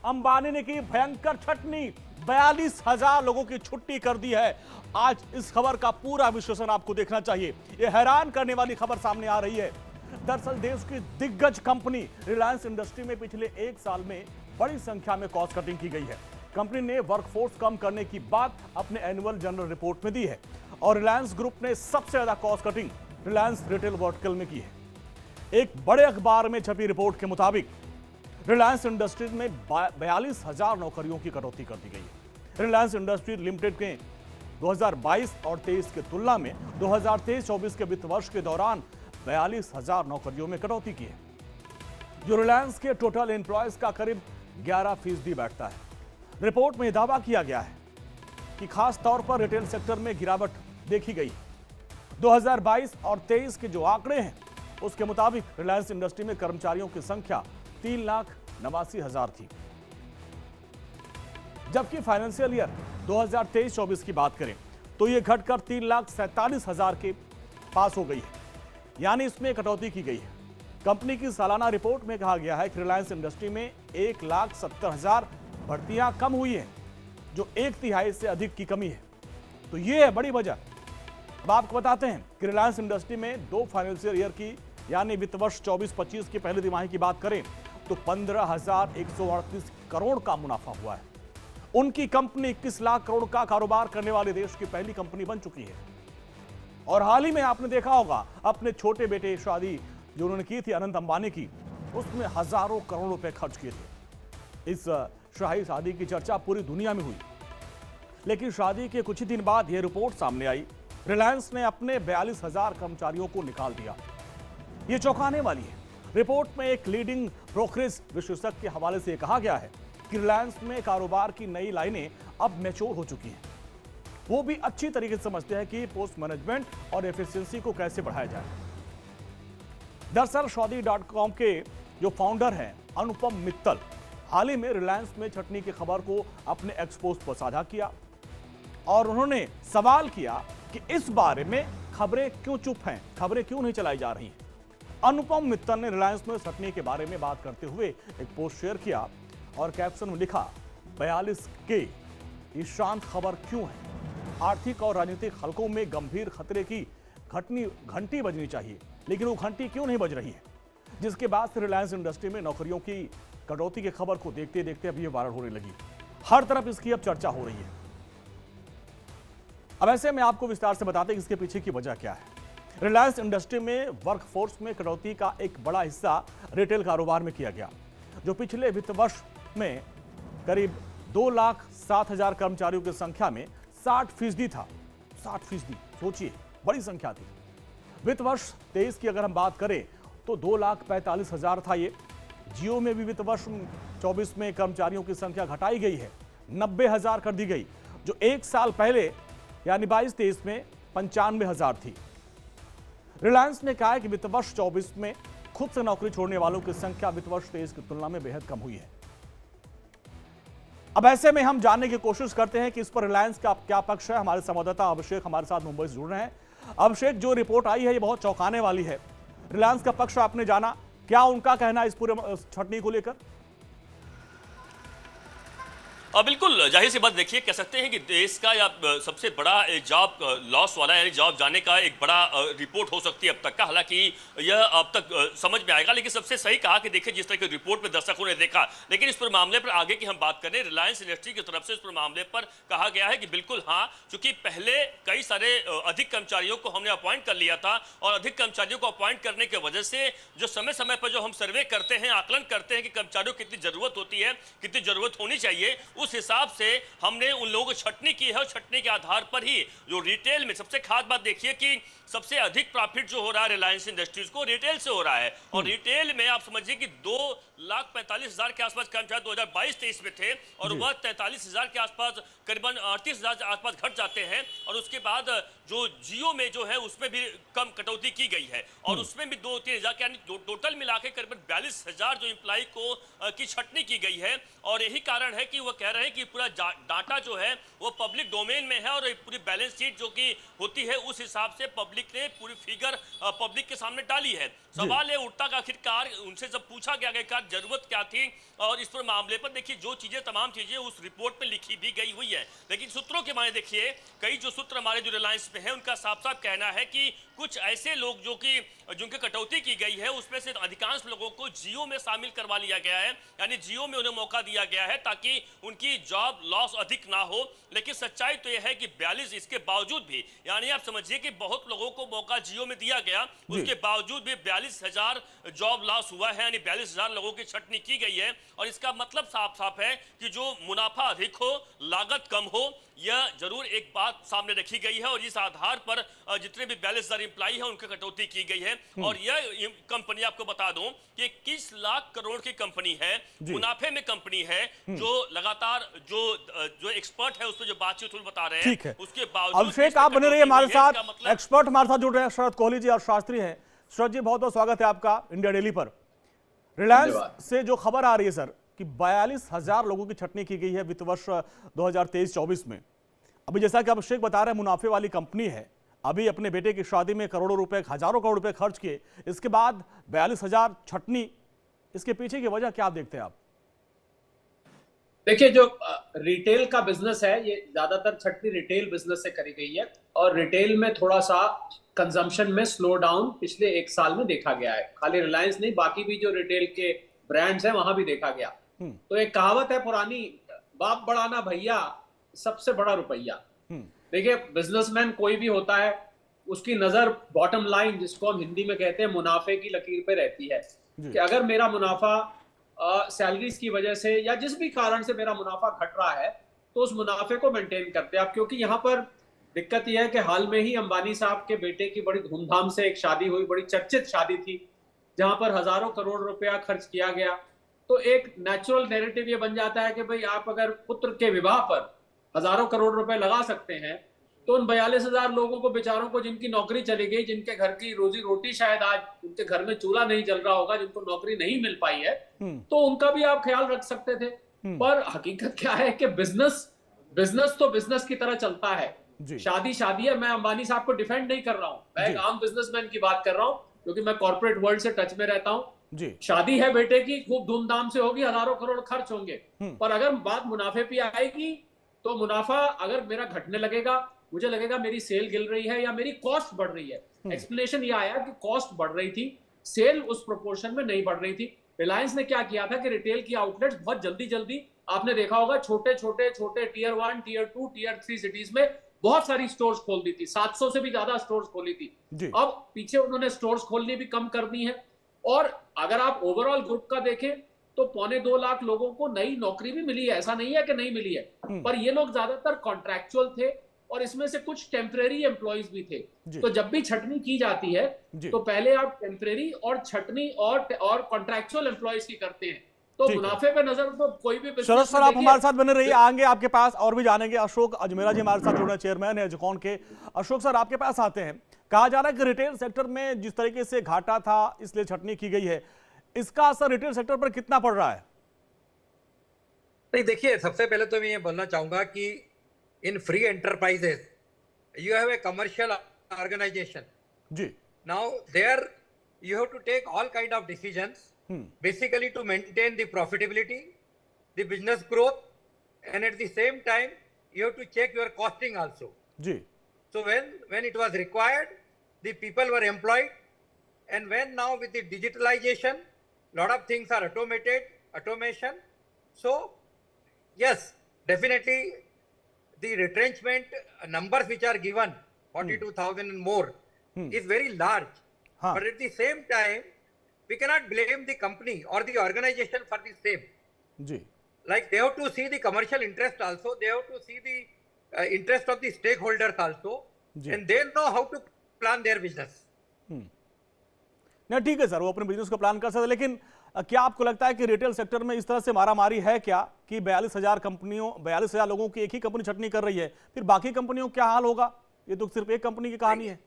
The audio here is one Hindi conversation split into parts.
अंबानी ने की भयंकर छटनी, 42,000 लोगों की छुट्टी कर दी है। आज इस खबर का पूरा विश्लेषण आपको देखना चाहिए। यह हैरान करने वाली खबर सामने आ रही है। दरअसल देश की दिग्गज कंपनी रिलायंस इंडस्ट्री में पिछले एक साल में बड़ी संख्या में कॉस्ट कटिंग की गई है। कंपनी ने वर्कफोर्स कम करने की बात अपने एनुअल जनरल रिपोर्ट में दी है और रिलायंस ग्रुप ने सबसे ज्यादा cost cutting Reliance retail vertical में की है। एक बड़े अखबार में छपी रिपोर्ट के मुताबिक रिलायंस इंडस्ट्रीज में 42,000 नौकरियों की कटौती कर दी गई है। रिलायंस इंडस्ट्रीज लिमिटेड के 2022 और 23 की तुलना में 2023-24 के वित्त वर्ष के दौरान 42,000 नौकरियों में कटौती की है, जो रिलायंस के टोटल एम्प्लॉयज का करीब 11% बैठता है। रिपोर्ट में दावा किया गया है कि खास तौर पर रिटेल सेक्टर में गिरावट देखी गई। 2022 और 23 के जो आंकड़े हैं उसके मुताबिक रिलायंस इंडस्ट्री में कर्मचारियों की संख्या 3,89,000 थी, जबकि फाइनेंशियल ईयर 2023-24 की बात करें तो यह घटकर 3,47,000 के पास हो गई है, यानी इसमें कटौती की गई है। कंपनी की सालाना रिपोर्ट में कहा गया है कि रिलायंस इंडस्ट्री में 1,70,000 भर्तियां कम हुई हैं, जो 1/3 से अधिक की कमी है। तो यह है बड़ी वजह। अब आपको बताते हैं कि रिलायंस इंडस्ट्री में 2 फाइनेंशियल ईयर की यानी वित्त वर्ष 24-25 की पहली तिमाही की बात करें तो 15,138 करोड़ का मुनाफा हुआ है। उनकी कंपनी 21 लाख करोड़ का कारोबार करने वाले देश की पहली कंपनी बन चुकी है। और हाल ही में आपने देखा होगा अपने छोटे बेटे शादी जो उन्होंने की थी अनंत अंबानी की, उसमें हजारों करोड़ रुपए खर्च किए थे। इस शाही शादी की चर्चा पूरी दुनिया में हुई, लेकिन शादी के कुछ ही दिन बाद यह रिपोर्ट सामने आई, रिलायंस ने अपने 42,000 कर्मचारियों को निकाल दिया। यह चौंकाने वाली है। रिपोर्ट में एक लीडिंग ब्रोकरेज विशेषज्ञ के हवाले से कहा गया है कि रिलायंस में कारोबार की नई लाइनें अब मैच्योर हो चुकी हैं। वो भी अच्छी तरीके से समझते हैं कि पोस्ट मैनेजमेंट और एफिशिएंसी को कैसे बढ़ाया जाए। दरअसल Shaadi.com के जो फाउंडर हैं अनुपम मित्तल, हाल ही में रिलायंस में छटनी की खबर को अपने एक्स पोस्ट पर साझा किया और उन्होंने सवाल किया कि इस बारे में खबरें क्यों चुप हैं, खबरें क्यों नहीं चलाई जा रही हैं। अनुपम मित्तल ने रिलायंस में छटनी के बारे में बात करते हुए एक पोस्ट शेयर किया और कैप्शन में लिखा, 42K ये शांत खबर क्यों है? आर्थिक और राजनीतिक हलकों में गंभीर खतरे की घंटी बजनी चाहिए, लेकिन वो घंटी क्यों नहीं बज रही है? जिसके बाद से रिलायंस इंडस्ट्री में नौकरियों की कटौती की खबर को देखते देखते अब ये वायरल होने लगी। हर तरफ इसकी अब चर्चा हो रही है। अब ऐसे में आपको विस्तार से बताते हैं इसके पीछे की वजह क्या है। रिलायंस इंडस्ट्री में वर्कफोर्स में कटौती का एक बड़ा हिस्सा रिटेल कारोबार में किया गया, जो पिछले वित्त वर्ष में करीब 2,07,000 कर्मचारियों की संख्या में 60% था। 60%, सोचिए, बड़ी संख्या थी। वित्त वर्ष 23 की अगर हम बात करें तो 2,45,000 था ये। जियो में भी वित्त वर्ष 24 में कर्मचारियों की संख्या घटाई गई है, 90,000 कर दी गई, जो एक साल पहले यानी 22-23 में 95,000 थी। रिलायंस ने कहा है कि वित्त वर्ष 24 में खुद से नौकरी छोड़ने वालों की संख्या वित्त वर्ष 23 की तुलना में बेहद कम हुई है। अब ऐसे में हम जानने की कोशिश करते हैं कि इस पर रिलायंस का क्या पक्ष है। हमारे संवाददाता अभिषेक हमारे साथ मुंबई से जुड़ रहे हैं। अभिषेक, जो रिपोर्ट आई है ये बहुत चौंकाने वाली है। रिलायंस का पक्ष आपने जाना, क्या उनका कहना है इस पूरे छटनी को लेकर? बिल्कुल, जाहिर सी बात, देखिए, कह सकते हैं कि देश का या सबसे बड़ा जॉब लॉस वाला यानी जॉब जाने का एक बड़ा रिपोर्ट हो सकती है अब तक का। हालांकि यह अब तक समझ में आएगा, लेकिन सबसे सही कहा कि देखिए जिस तरह की रिपोर्ट में दर्शकों ने देखा। लेकिन इस पर मामले पर आगे की हम बात करें, रिलायंस इंडस्ट्री की तरफ से इस पर मामले पर कहा गया है कि बिल्कुल हाँ, चूंकि पहले कई सारे अधिक कर्मचारियों को हमने अपॉइंट कर लिया था और अधिक कर्मचारियों को अपॉइंट करने की वजह से जो समय समय पर जो हम सर्वे करते हैं, आकलन करते हैं कि कर्मचारियों की कितनी जरूरत होती है, कितनी जरूरत होनी चाहिए, उस हिसाब से हमने उन लोगों को छटनी की है। और छटनी के आधार पर ही जो रिटेल में सबसे खास बात देखिए कि सबसे अधिक प्रॉफिट जो हो रहा है रिलायंस इंडस्ट्रीज को रिटेल से हो रहा है। और रिटेल में आप समझिए कि 2,45,000 के आसपास कर्मचारी 2022-23 में थे और वह 43,000 के आसपास, करीबन 38,000 के आसपास घट जाते हैं। और उसके बाद जो जियो में जो है उसमें भी कम कटौती की गई है और उसमें भी 2-3,000 यानी टोटल मिला के करीबन 42,000 जो एम्प्लॉय को की छटनी की गई है। और यही कारण है कि वह कह रहे हैं कि पूरा डाटा जो है वो पब्लिक डोमेन में है और पूरी बैलेंस शीट जो कि होती है उस हिसाब से पब्लिक पब्लिक ने पूरी फिगर पब्लिक के सामने डाली है। सवाल ये उठता कि आखिरकार उनसे जब पूछा गया कि जरूरत क्या थी और इस पर मामले पर देखिए जो चीजें तमाम चीजें उस रिपोर्ट में लिखी भी गई हुई है, लेकिन सूत्रों के माने देखिए कई जो सूत्र हमारे जो रिलायंस में है उनका साफ साफ कहना है कि कुछ ऐसे लोग जो कि जिनकी कटौती की गई है उसमें से अधिकांश लोगों को जियो में शामिल करवा लिया गया है, यानी जियो में उन्हें मौका दिया गया है ताकि उनकी जॉब लॉस अधिक ना हो। लेकिन सच्चाई तो यह है कि 42 इसके बावजूद भी, यानी आप समझिए कि बहुत लोगों को मौका जियो में दिया गया, उसके बावजूद भी 42,000 जॉब लॉस हुआ है, यानी 42,000 लोगों की छटनी की गई है। और इसका मतलब साफ साफ है कि जो मुनाफा अधिक हो लागत कम हो, यह जरूर एक बात सामने रखी गई है और इस आधार पर जितने भी 42,000 एम्प्लॉई हैं उनकी कटौती की गई है। और यह कंपनी आपको बता दूं कि 21 लाख करोड़ की कंपनी है, मुनाफे में कंपनी है, जो लगातार जो एक्सपर्ट है उस पर जो बातचीत बता रहे हैं उसके बावजूद अभिषेक आप बने रहिए हमारे साथ, एक्सपर्ट हमारे साथ जुड़ रहे हैं शरद कोहली जी और शास्त्री हैं। शरद जी बहुत बहुत स्वागत है आपका इंडिया डेली पर। रिलायंस से जो खबर आ रही है सर कि 42,000 लोगों की छटनी की गई है वित्त वर्ष 2023-24 में। अभी जैसा कि अभिषेक बता रहे हैं मुनाफे वाली कंपनी है, अभी अपने बेटे की शादी में करोड़ों रुपए, हजारों करोड़ रुपए खर्च किए, इसके बाद 42,000 छटनी, इसके पीछे की वजह क्या आप देखते हैं आप? देखिए, जो रिटेल का बिजनेस है ये ज्यादातर छटनी रिटेल बिजनेस से करी गई है और रिटेल में थोड़ा सा कंजम्पशन में स्लो डाउन पिछले एक साल में देखा गया है। खाली रिलायंस नहीं, बाकी भी जो रिटेल के ब्रांड्स हैं वहां भी देखा गया। तो एक कहावत है पुरानी, बाप बढ़ाना भैया सबसे बड़ा रुपया। देखिए, बिजनेसमैन कोई भी होता है उसकी नजर बॉटम लाइन, जिसको हम हिंदी में कहते हैं मुनाफे की लकीर पे रहती है कि अगर मेरा मुनाफा सैलरीज की वजह से या जिस भी कारण से मेरा मुनाफा घट रहा है तो उस मुनाफे को मेंटेन करते हैं आप। क्योंकि यहाँ पर दिक्कत यह है कि हाल में ही अंबानी साहब के बेटे की बड़ी धूमधाम से एक शादी हुई, बड़ी चर्चित शादी थी जहां पर हजारों करोड़ रुपया खर्च किया गया। तो एक नेचुरल नैरेटिव ये बन जाता है कि भाई आप अगर पुत्र के विवाह पर हजारों करोड़ रुपए लगा सकते हैं तो उन 42,000 लोगों को, बेचारों को जिनकी नौकरी चली गई, जिनके घर की रोजी रोटी शायद आज उनके घर में चूल्हा नहीं जल रहा होगा, जिनको नौकरी नहीं मिल पाई है, तो उनका भी आप ख्याल रख सकते थे। पर हकीकत क्या है कि बिजनेस तो बिजनेस की तरह चलता है। शादी शादी है। मैं अंबानी साहब को डिफेंड नहीं कर रहा हूं, मैं एक आम बिजनेसमैन की बात कर रहा हूं क्योंकि मैं कॉर्पोरेट वर्ल्ड से टच में रहता हूं। शादी है बेटे की, खूब धूमधाम से होगी, हजारों करोड़ खर्च होंगे, पर अगर बात मुनाफे पे आएगी तो मुनाफा अगर मेरा घटने लगेगा, मुझे लगेगा मेरी सेल गिर रही है या मेरी कॉस्ट बढ़ रही है। एक्सप्लेनेशन ये आया कि कॉस्ट बढ़ रही थी, सेल उस प्रोपोर्शन में नहीं बढ़ रही थी। रिलायंस ने क्या किया था कि रिटेल की आउटलेट्स बहुत जल्दी आपने देखा होगा छोटे टियर 1, टियर 2, टियर 3 सिटीज में बहुत सारी स्टोर्स खोल दी थी, 700 से भी ज्यादा स्टोर्स खोली थी। अब पीछे उन्होंने स्टोर्स खोलनी भी कम कर दी है। और अगर आप ओवरऑल ग्रुप का देखें तो 2.25 लाख लोगों को नई नौकरी भी मिली है, ऐसा नहीं है कि नहीं मिली है, पर ये लोग ज्यादातर कॉन्ट्रैक्चुअल थे और इसमें से कुछ टेम्परेरी एम्प्लॉइज भी थे। तो जब भी छटनी की जाती है तो पहले आप टेम्परेरी और छटनी और कॉन्ट्रैक्चुअल एम्प्लॉइज की करते हैं। तो मुनाफे पे नजर तो कोई भी। शरद सर आप हमारे साथ बने रहिए, आएंगे आपके पास और भी जानेंगे। अशोक अजमेरा जी हमारे साथ जुड़े, चेयरमैन है एजकॉन के। अशोक सर आपके पास आते हैं। कहा जा रहा है कि रिटेल सेक्टर में जिस तरीके से घाटा था इसलिए छटनी की गई है, इसका असर रिटेल सेक्टर पर कितना पड़ रहा है? नहीं, देखिए, सबसे पहले तो मैं ये बोलना चाहूंगा कि in free enterprises you have a commercial organization जी। Now there you have to take all kind of decisions basically to maintain the profitability, the business growth, and at the same time you have to check your costing also. Ji. So when it was required, the people were employed, and when now with the digitalization, lot of things are automation. So yes, definitely the retrenchment numbers which are given 42,000 and more is very large. But at the same time we cannot blame the company or the organization for the same. Ji. Like they have to see the commercial interest also, they have to see the interest of the stakeholders also. Ji. And they know how to plan their business. नहीं, ठीक है सर, वो अपने बिजनेस को प्लान कर सकते हैं, लेकिन क्या आपको लगता है कि रिटेल सेक्टर में इस तरह से मारामारी है क्या कि 42,000 लोगों की एक ही कंपनी छटनी कर रही है, फिर बाकी कंपनियों क्या हाल होगा? ये तो सिर्फ एक कंपनी की कहानी है।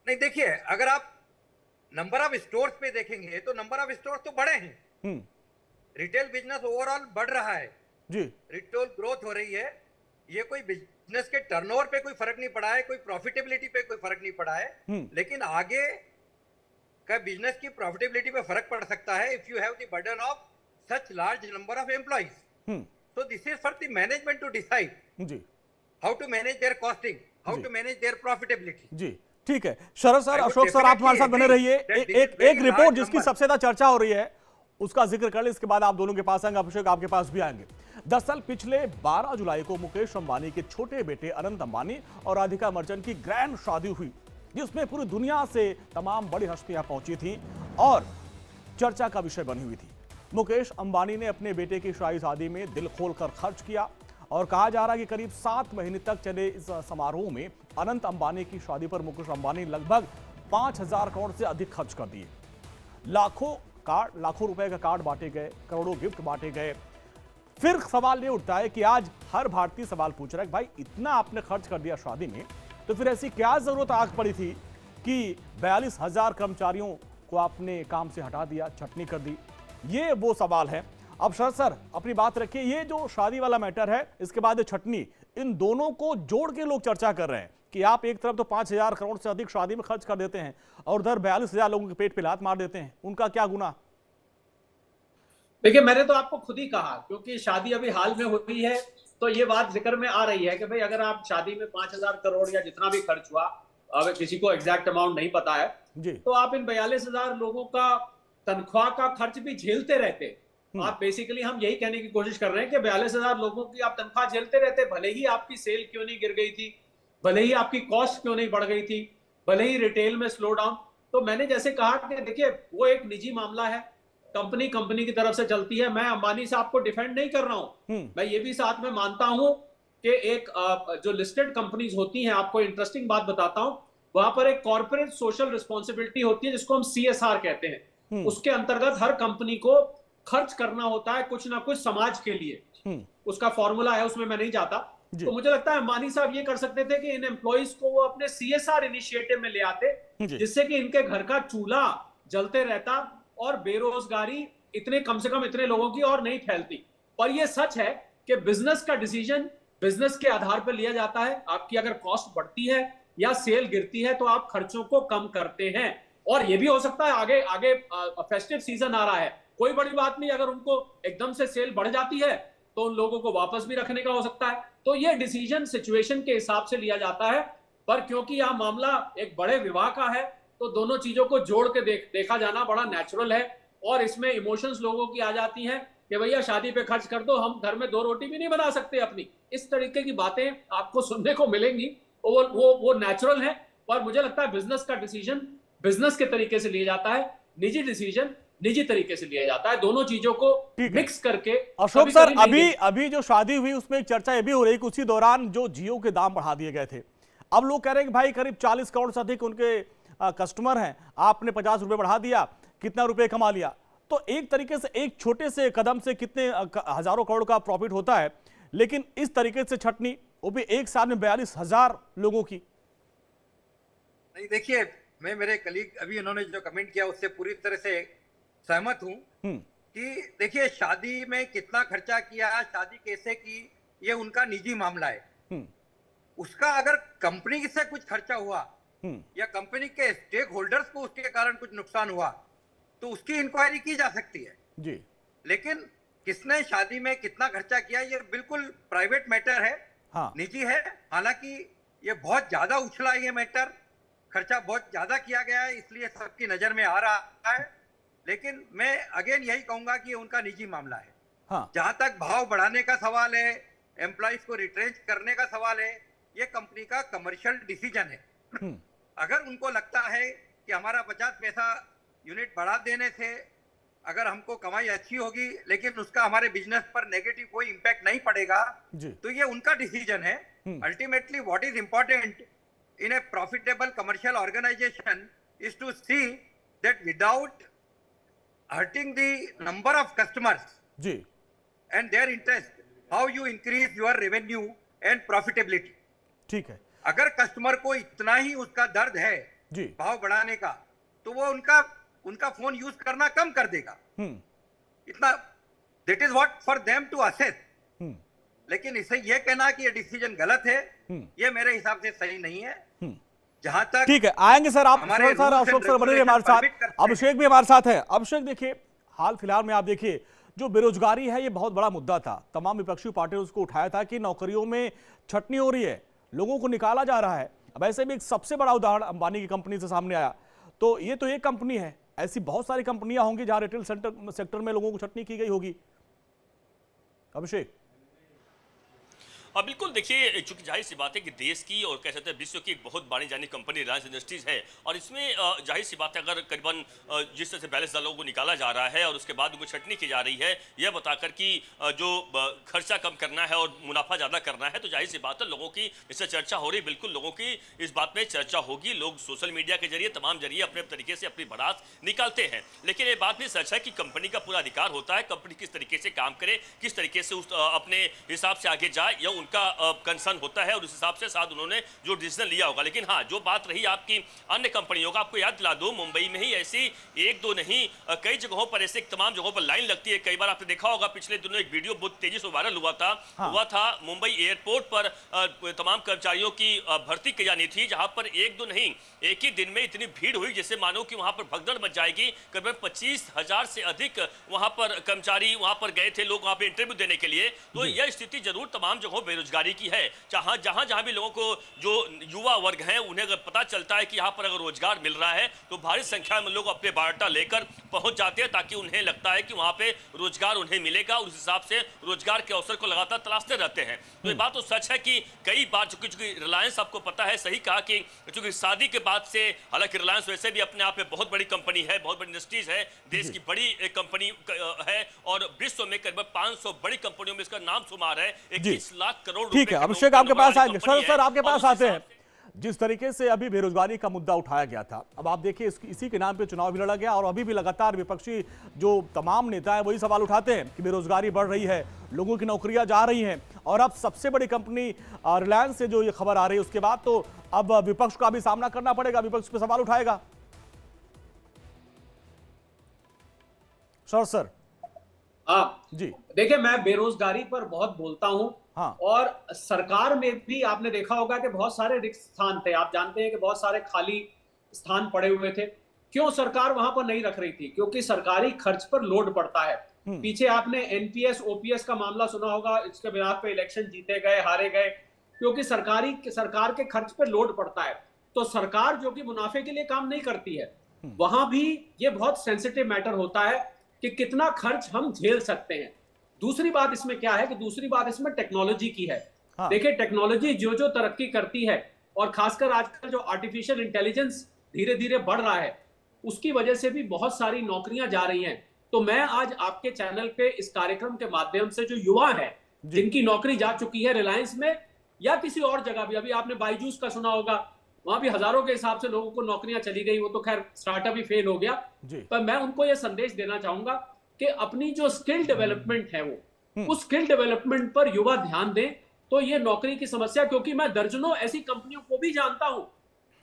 नहीं, देखिए, अगर आप नंबर ऑफ स्टोर्स पे देखेंगे तो नंबर ऑफ स्टोर्स तो बड़े हैं। रिटेल बिजनेस ओवरऑल बढ़ रहा है जी, रिटेल ग्रोथ हो रही है। ये कोई बिजनेस के टर्नओवर पे कोई फर्क नहीं पड़ा है, कोई प्रॉफिटेबिलिटी पे कोई फर्क नहीं पड़ा है, लेकिन आगे का बिजनेस की प्रॉफिटेबिलिटी पे फर्क पड़ सकता है if you have the burden of such large number of employees. So this is for the management to decide जी how to manage their costing, how to manage their profitability. जी ठीक है। शरद सर, अशोक सर, आप हमारे साथ बने रहिए। एक रिपोर्ट जिसकी सबसे ज्यादा चर्चा हो रही है उसका जिक्र कर ले, इसके बाद आप दोनों के पास आएंगे, अभिषेक आपके पास भी आएंगे। दरअसल पिछले 12 जुलाई को मुकेश अंबानी के छोटे बेटे अनंत अंबानी और राधिका मर्चेंट की ग्रैंड शादी हुई, जिसमें पूरी दुनिया से तमाम बड़ी हस्तियां पहुंची थी और चर्चा का विषय बनी हुई थी। मुकेश अंबानी ने अपने बेटे की शादी में दिल खोलकर खर्च किया और कहा जा रहा है कि करीब 7 महीने तक चले इस समारोह में अनंत अंबानी की शादी पर मुकेश अंबानी लगभग 5,000 करोड़ से अधिक खर्च कर दिए। लाखों रुपए का कार्ड बांटे गए, करोड़ों गिफ्ट बांटे गए। फिर सवाल ये उठता है कि आज हर भारतीय सवाल पूछ रहा है कि भाई इतना आपने खर्च कर दिया शादी में, तो फिर ऐसी क्या जरूरत आग पड़ी थी कि 42,000 कर्मचारियों को आपने काम से हटा दिया, छटनी कर दी? ये वो सवाल है। अब शरद सर अपनी बात रखिए, ये जो शादी वाला मैटर है, इसके बाद छटनी, इन दोनों को जोड़ के लोग चर्चा कर रहे हैं कि आप एक तरफ तो 5,000 करोड़ से अधिक शादी में खर्च कर देते हैं और उधर 42,000 लोगों के पेट पे लात मार देते हैं, उनका क्या गुनाह? देखिए, मैंने तो आपको खुद ही कहा, क्योंकि शादी अभी हाल में हुई है तो ये बात जिक्र में आ रही है कि भाई अगर आप शादी में 5,000 करोड़ या जितना भी खर्च हुआ, अब किसी को एग्जैक्ट अमाउंट नहीं पता है जी, तो आप इन 42,000 लोगों का तनख्वाह का खर्च भी झेलते रहते। आप बेसिकली हम यही कहने की कोशिश कर रहे हैं कि 42,000 लोगों की आप तनख्वाह झेलते रहते, भले ही आपकी सेल क्यों नहीं गिर गई थी, भले ही आपकी कॉस्ट क्यों नहीं बढ़ गई थी, भले ही रिटेल में स्लो डाउन। तो मैंने जैसे कहा कि देखिए वो एक निजी मामला है, कंपनी की तरफ से चलती है। मैं अंबानी साहब को डिफेंड नहीं कर रहा हूं, मैं ये भी साथ में मानता हूं कि एक जो लिस्टेड कंपनीज होती हैं, आपको इंटरेस्टिंग बात बताता हूं, वहां पर एक कॉर्पोरेट सोशल रिस्पॉन्सिबिलिटी होती है जिसको हम CSR कहते हैं। उसके अंतर्गत हर कंपनी को खर्च करना होता है कुछ ना कुछ समाज के लिए, उसका फॉर्मूला है, उसमें मैं नहीं जाता। तो मुझे लगता है अंबानी साहब ये कर सकते थे कि इन एम्प्लॉइज को वो अपने CSR इनिशिएटिव में ले आते, जिससे कि इनके घर का चूल्हा जलते रहता और बेरोजगारी इतने कम से कम इतने लोगों की और नहीं फैलती। पर यह सच है कि बिजनेस का डिसीजन बिजनेस के आधार पर लिया जाता है। आपकी अगर कॉस्ट बढ़ती है या सेल गिरती है तो आप खर्चों को कम करते हैं। और यह भी हो सकता है आगे आगे फेस्टिव सीजन आ रहा है, कोई बड़ी बात नहीं, अगर उनको एकदम से सेल बढ़ जाती है तो उन लोगों को वापस भी रखने का हो सकता है। तो यह डिसीजन सिचुएशन के हिसाब से लिया जाता है। पर क्योंकि यह मामला एक बड़े विवाह का है तो दोनों चीजों को जोड़ के देखा जाना बड़ा नेचुरल है। और इसमें इमोशंस लोगों की आ जाती हैं कि भैया शादी पे खर्च कर दो, हम घर में 2 रोटी भी नहीं बना सकते अपनी। इस तरीके की बातें आपको सुनने को मिलेंगी, वो नेचुरल है। पर मुझे लगता है बिजनेस का डिसीजन बिजनेस के तरीके से लिया जाता है, निजी डिसीजन निजी तरीके से लिया जाता है। दोनों चीजों को मिक्स करके। अशोक सर, अभी जो शादी हुई उसमें एक चर्चा ये भी हो रही कि उसी दौरान जो जियो के दाम बढ़ा दिए गए थे। अब लोग कह रहे हैं कि भाई करीब 40 करोड़ से अधिक उनके कस्टमर हैं, आपने 50 रुपए बढ़ा दिया, कितना रुपए कमा लिया। तो एक तरीके से एक छोटे से कदम से कितने हजारों करोड़ का प्रॉफिट होता है, लेकिन इस तरीके से छटनी, वो भी एक साल में 42,000 लोगों की। नहीं, देखिए, मैं मेरे कलीग अभी उन्होंने जो कमेंट किया उससे पूरी तरह से सहमत हूं कि देखिए शादी में कितना खर्चा किया, शादी कैसे की, ये उनका निजी मामला है। उसका अगर कंपनी से कुछ खर्चा हुआ या कंपनी के स्टेक होल्डर्स को उसके कारण कुछ नुकसान हुआ तो उसकी इंक्वायरी की जा सकती है जी। लेकिन किसने शादी में कितना खर्चा किया ये बिल्कुल प्राइवेट मैटर है, हाँ। निजी है। हालांकि ये बहुत ज्यादा उछला है, ये मैटर खर्चा बहुत ज्यादा किया गया है, इसलिए सबकी नजर में आ रहा है। लेकिन मैं अगेन यही कहूंगा कि उनका निजी मामला है। हाँ। जहां तक भाव बढ़ाने का सवाल है, एम्प्लॉइज को रिट्रेंच करने का सवाल है, ये कंपनी का कमर्शियल डिसीजन है। अगर उनको लगता है कि हमारा 50 पैसा यूनिट बढ़ा देने से अगर हमको कमाई अच्छी होगी लेकिन उसका हमारे बिजनेस पर नेगेटिव कोई इंपैक्ट नहीं पड़ेगा तो ये उनका डिसीजन है। Ultimately what is important in a profitable commercial organization is to see that without hurting the number of customers जी and their interest, how you increase your revenue and profitability। ठीक है। अगर कस्टमर को इतना ही उसका दर्द है जी भाव बढ़ाने का तो वो उनका फोन यूज करना कम कर देगा। इतना that is what for them to assess लेकिन इसे ये कहना कि ये डिसीजन गलत है, ये मेरे हिसाब से सही नहीं है। जहां तक ठीक है, आएंगे सर आप हमारे सर अशोक सर बने रहिए हमारे साथ। अभिषेक भी हमारे साथ है। अभिषेक देखिए, हाल फिलहाल में आप देखिए जो बेरोजगारी है ये बहुत बड़ा मुद्दा था, तमाम विपक्षी पार्टियों ने उसको उठाया था कि नौकरियों में छटनी हो रही है, लोगों को निकाला जा रहा है। अब ऐसे भी एक सबसे बड़ा उदाहरण अंबानी की कंपनी से सामने आया। तो ये तो एक कंपनी है, ऐसी बहुत सारी कंपनियां होंगी जहां रिटेल सेक्टर में लोगों को छटनी की गई होगी। अभिषेक बिल्कुल, देखिए चूंकि जाहिर सी बात है कि देश की और कह सकते हैं विश्व की एक बहुत मानी जानी कंपनी रिलायंस इंडस्ट्रीज है, और इसमें जाहिर सी बात है अगर करीबन जिस तरह से 42 दलों को निकाला जा रहा है और उसके बाद उनको छटनी की जा रही है यह बताकर कि जो खर्चा कम करना है और मुनाफा ज़्यादा करना है, तो जाहिर सी बात है लोगों की इससे चर्चा हो रही। बिल्कुल लोगों की इस बात में चर्चा होगी, लोग सोशल मीडिया के जरिए तमाम जरिए अपने तरीके से अपनी भड़ास निकालते हैं। लेकिन ये बात भी सच है कि कंपनी का पूरा अधिकार होता है, कंपनी किस तरीके से काम करे, किस तरीके से अपने हिसाब से आगे जाए, या उनका कंसर्न होता है और उस हिसाब से शायद उन्होंने जो डिसीजन लिया होगा। लेकिन हाँ, जो बात रही आपकी अन्य कंपनियों का, आपको याद दिला दूं मुंबई में ही ऐसी एक दो नहीं कई जगहों पर ऐसे तमाम जगहों पर लाइन लगती है। कई बार आपने देखा होगा पिछले दिनों एक वीडियो बहुत तेजी से वायरल हुआ था मुंबई एयरपोर्ट पर तमाम कर्मचारियों की भर्ती की जानी थी, जहां पर एक दो नहीं एक ही दिन में इतनी भीड़ हुई जैसे मानो कि वहां पर भगदड़ मच जाएगी। करीब 25,000 से अधिक वहां पर कर्मचारी वहां पर गए थे, लोग वहां पे इंटरव्यू देने के लिए। तो यह स्थिति जरूर तमाम जगहों बेरोजगारी की है। जहां भी लोगों को जो युवा वर्ग हैं उन्हें अगर पता चलता है कि यहाँ पर अगर रोजगार मिल रहा है तो भारी संख्या में लोग अपने बायोडाटा लेकर पहुंच जाते हैं, ताकि उन्हें लगता है कि वहां पे रोजगार उन्हें मिलेगा और उस हिसाब से रोजगार के अवसर को लगातार तलाशते रहते हैं। तो ये बात तो सच है कि कई बार चूंकि रिलायंस आपको पता है, सही कहा कि चूंकि शादी के बाद से, हालांकि रिलायंस वैसे भी अपने आप में बहुत बड़ी कंपनी है, बहुत बड़ी इंडस्ट्रीज है, देश की बड़ी एक कंपनी है और विश्व में करीब 500 बड़ी कंपनियों में इसका नाम शुमार है। 21 लाख करोड़ रुपए। ठीक है अभिषेक, आपके पास आएंगे सर आपके पास आते हैं। जिस तरीके से अभी बेरोजगारी का मुद्दा उठाया गया था, अब आप देखिए इसी के नाम पे चुनाव भी लड़ा गया और अभी भी लगातार विपक्षी जो तमाम नेता हैं वही सवाल उठाते हैं कि बेरोजगारी बढ़ रही है, लोगों की नौकरियां जा रही हैं। और अब सबसे बड़ी कंपनी रिलायंस से जो ये खबर आ रही है उसके बाद तो अब विपक्ष का भी सामना करना पड़ेगा, विपक्ष पे सवाल उठाएगा। सर हाँ जी, देखिए मैं बेरोजगारी पर बहुत बोलता हूं। हाँ। और सरकार में भी आपने देखा होगा कि बहुत सारे रिक्त स्थान थे, आप जानते हैं कि बहुत सारे खाली स्थान पड़े हुए थे। क्यों सरकार वहां पर नहीं रख रही थी? क्योंकि सरकारी खर्च पर लोड पड़ता है। पीछे आपने एनपीएस ओपीएस का मामला सुना होगा, इसके बिना पे इलेक्शन जीते गए, हारे गए, क्योंकि सरकार के खर्च पर लोड पड़ता है। तो सरकार जो कि मुनाफे के लिए काम नहीं करती है, वहां भी ये बहुत सेंसिटिव मैटर होता है कि कितना खर्च हम झेल सकते हैं। दूसरी बात इसमें क्या है कि दूसरी बात इसमें टेक्नोलॉजी की है। हाँ। देखिए टेक्नोलॉजी जो तरक्की करती है और खासकर आजकल जो आर्टिफिशियल इंटेलिजेंस धीरे धीरे बढ़ रहा है, उसकी वजह से भी बहुत सारी नौकरियां जा रही हैं। तो मैं आज आपके चैनल पे इस कार्यक्रम के माध्यम से जो युवा है जिनकी नौकरी जा चुकी है रिलायंस में या किसी और जगह भी, अभी आपने बायजूस का सुना होगा, वहां भी हजारों के हिसाब से लोगों को नौकरियां चली गई, वो तो खैर स्टार्टअप ही फेल हो गया। पर मैं उनको यह संदेश देना चाहूंगा कि अपनी जो स्किल डेवलपमेंट है वो उस स्किल डेवलपमेंट पर युवा ध्यान दें, तो ये नौकरी की समस्या, क्योंकि मैं दर्जनों ऐसी कंपनियों को भी जानता हूं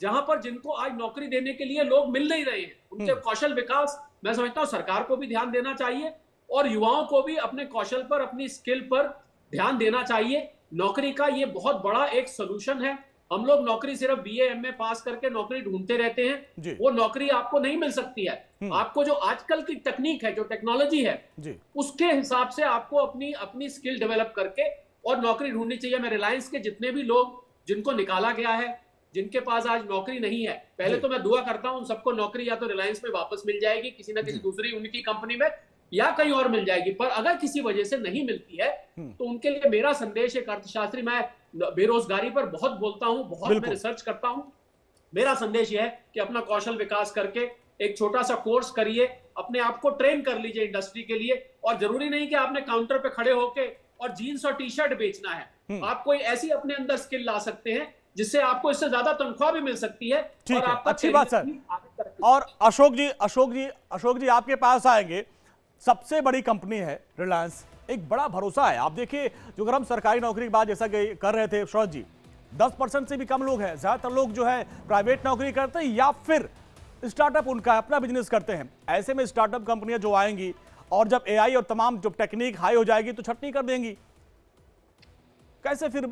जहां पर जिनको आज नौकरी देने के लिए लोग मिल नहीं रहे हैं। उनके कौशल विकास, मैं समझता हूं सरकार को भी ध्यान देना चाहिए और युवाओं को भी अपने कौशल पर, अपनी स्किल पर ध्यान देना चाहिए। नौकरी का ये बहुत बड़ा एक सोल्यूशन है। हम लोग नौकरी सिर्फ बीए एमए पास करके नौकरी ढूंढते रहते हैं, वो नौकरी आपको नहीं मिल सकती है। आपको जो आजकल की टेक्निक है, जो टेक्नोलॉजी है, उसके हिसाब से आपको अपनी स्किल डेवलप करके और नौकरी ढूंढनी चाहिए। मैं रिलायंस के जितने भी लोग जिनको निकाला गया है, जिनके पास आज नौकरी नहीं है, पहले तो मैं दुआ करता हूं उन सबको नौकरी या तो रिलायंस में वापस मिल जाएगी, किसी ना किसी दूसरी उनकी कंपनी में, या कहीं और मिल जाएगी। पर अगर किसी वजह से नहीं मिलती है तो उनके लिए मेरा संदेश, एक अर्थशास्त्री, मैं बेरोजगारी पर बहुत बोलता हूं, बहुत मैं रिसर्च करता हूं, मेरा संदेश यह है कि अपना कौशल विकास करके एक छोटा सा कोर्स करिए, अपने आप को ट्रेन कर लीजिए इंडस्ट्री के लिए। और जरूरी नहीं कि आपने काउंटर पे खड़े होके और जीन्स और टी शर्ट बेचना है। आप कोई ऐसी अपने अंदर स्किल ला सकते हैं जिससे आपको इससे ज्यादा तनख्वाह भी मिल सकती है। ठीक है, अच्छी बात सर। और अशोक जी आपके पास आएंगे। सबसे बड़ी कंपनी है रिलायंस, एक बड़ा भरोसा है। आप देखिए, जो अगर हम सरकारी नौकरी की बात जैसा कर रहे थे शरद जी, 10% से भी कम लोग हैं, ज्यादातर लोग जो है प्राइवेट नौकरी करते हैं या फिर स्टार्टअप, उनका अपना बिजनेस करते हैं। ऐसे में स्टार्टअप कंपनियां जो आएंगी और जब एआई और तमाम जो टेक्निक हाई हो जाएगी तो छटनी कर देंगी। कैसे फिर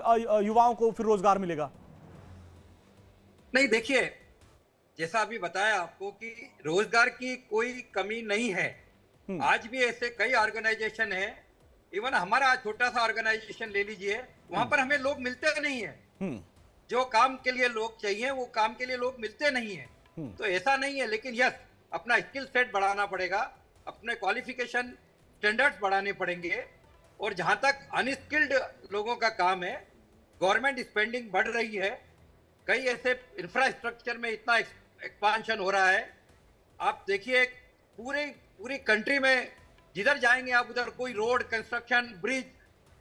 युवाओं को फिर रोजगार मिलेगा? नहीं, देखिए, जैसा अभी बताया आपको कि रोजगार की कोई कमी नहीं है। आज भी ऐसे कई ऑर्गेनाइजेशन है, इवन हमारा छोटा सा ऑर्गेनाइजेशन ले लीजिए, वहां पर हमें लोग मिलते नहीं है। जो काम के लिए लोग चाहिए वो काम के लिए लोग मिलते नहीं है। तो ऐसा नहीं है, लेकिन यस, अपना स्किल सेट बढ़ाना पड़ेगा, अपने क्वालिफिकेशन स्टैंडर्ड्स बढ़ाने पड़ेंगे। और जहां तक अनस्किल्ड लोगों का काम है, गवर्नमेंट स्पेंडिंग बढ़ रही है, कई ऐसे इंफ्रास्ट्रक्चर में इतना एक्सपांशन हो रहा है। आप देखिए, पूरी कंट्री में जिधर जाएंगे आप उधर कोई रोड कंस्ट्रक्शन, ब्रिज,